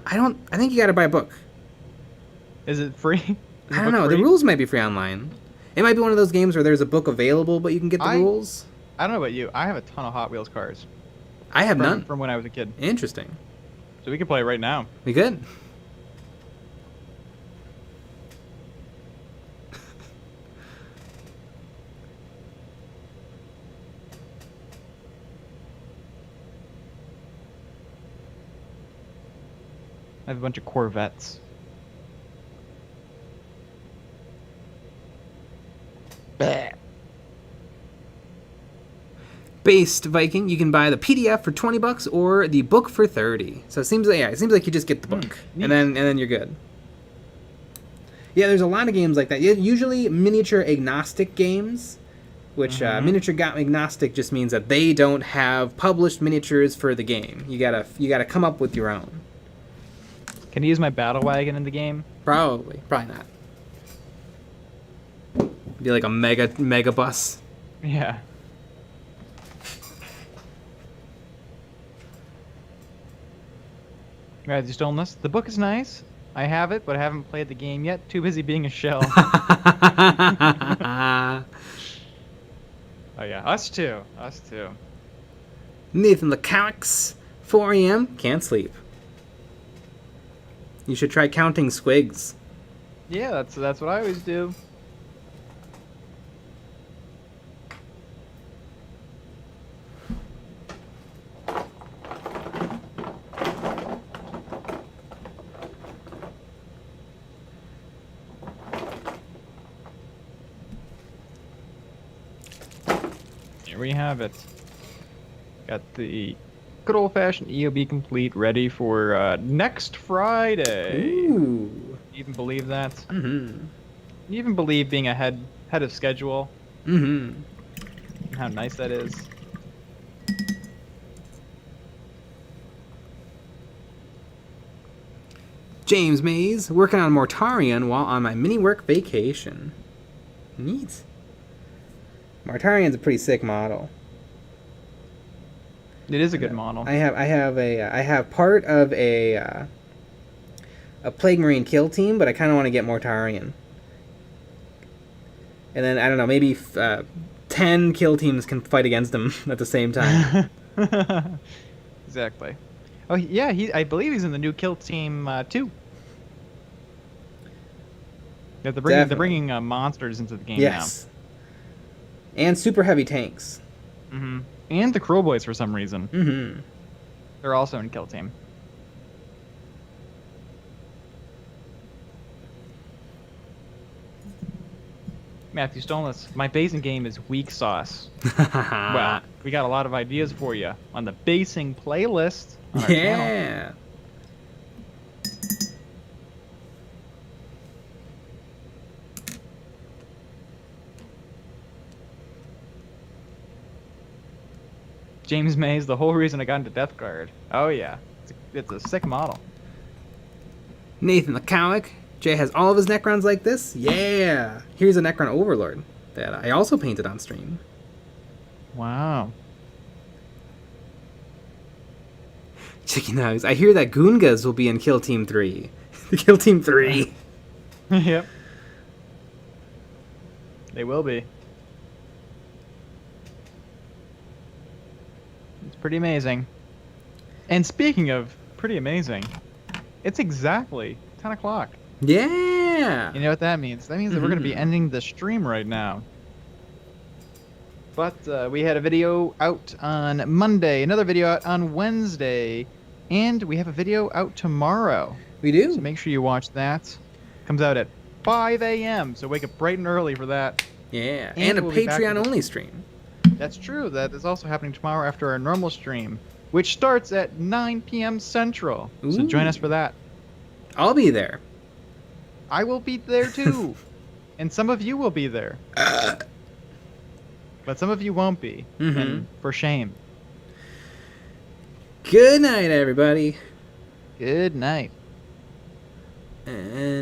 [SPEAKER 1] think you gotta buy a book.
[SPEAKER 2] Is it free?
[SPEAKER 1] I don't know. The rules might be free online. It might be one of those games where there's a book available, but you can get the rules.
[SPEAKER 2] I don't know about you. I have a ton of Hot Wheels cars.
[SPEAKER 1] I have none.
[SPEAKER 2] From when I was a kid.
[SPEAKER 1] Interesting.
[SPEAKER 2] So we can play right now.
[SPEAKER 1] We could.
[SPEAKER 2] I have a bunch of Corvettes. Bah.
[SPEAKER 1] Based Viking, you can buy the PDF for $20 or the book for $30. So it seems like you just get the book and then you're good. Yeah, there's a lot of games like that. Usually miniature agnostic games, which miniature agnostic just means that they don't have published miniatures for the game. You gotta come up with your own.
[SPEAKER 2] Can you use my battle wagon in the game?
[SPEAKER 1] Probably not. Be like a mega bus.
[SPEAKER 2] Yeah. Right, you stolen this? The book is nice. I have it, but I haven't played the game yet. Too busy being a shell. Oh yeah, us too.
[SPEAKER 1] Nathan the Comics, 4 a.m. Can't sleep. You should try counting squigs.
[SPEAKER 2] Yeah, that's what I always do. Here we have it. Got the good old-fashioned EOB complete ready for next Friday.
[SPEAKER 1] Ooh.
[SPEAKER 2] You even believe that?
[SPEAKER 1] Mm-hmm.
[SPEAKER 2] You even believe being ahead of schedule?
[SPEAKER 1] Mm-hmm.
[SPEAKER 2] How nice that is.
[SPEAKER 1] James Mays, working on Mortarion while on my mini-work vacation. Neat. Mortarion's a pretty sick model.
[SPEAKER 2] It is a good model.
[SPEAKER 1] I have part of a Plague Marine kill team, but I kind of want to get Mortarion. And then I don't know, maybe 10 kill teams can fight against him at the same time.
[SPEAKER 2] Exactly. Oh yeah, I believe he's in the new kill team too. Yeah, they're bringing monsters into the game now.
[SPEAKER 1] And super heavy tanks.
[SPEAKER 2] Mm-hmm. And the Crow Boys for some reason.
[SPEAKER 1] Mm-hmm.
[SPEAKER 2] They're also in kill team. Matthew Stolas, my basing game is weak sauce. Well, we got a lot of ideas for you on the basing playlist on our channel. James Mays, the whole reason I got into Death Guard. Oh yeah, it's a sick model.
[SPEAKER 1] Nathan the Comic, Jay has all of his Necrons like this? Yeah! Here's a Necron Overlord that I also painted on stream.
[SPEAKER 2] Wow.
[SPEAKER 1] Chicken Nugs, I hear that Goongas will be in Kill Team 3. Kill Team 3.
[SPEAKER 2] Yep. They will be. It's pretty amazing. And speaking of pretty amazing, it's exactly 10 o'clock.
[SPEAKER 1] Yeah!
[SPEAKER 2] You know what that means? That means that we're going to be ending the stream right now. But we had a video out on Monday, another video out on Wednesday, and we have a video out tomorrow.
[SPEAKER 1] We do.
[SPEAKER 2] So make sure you watch that. Comes out at 5 a.m., so wake up bright and early for that.
[SPEAKER 1] Yeah, and a Patreon-only stream.
[SPEAKER 2] That's true. That is also happening tomorrow after our normal stream, which starts at 9 p.m. Central.
[SPEAKER 1] Ooh.
[SPEAKER 2] So join us for that.
[SPEAKER 1] I'll be there.
[SPEAKER 2] I will be there too. And some of you will be there. But some of you won't be.
[SPEAKER 1] Mm-hmm.
[SPEAKER 2] And for shame.
[SPEAKER 1] Good night, everybody.
[SPEAKER 2] Good night.
[SPEAKER 1] And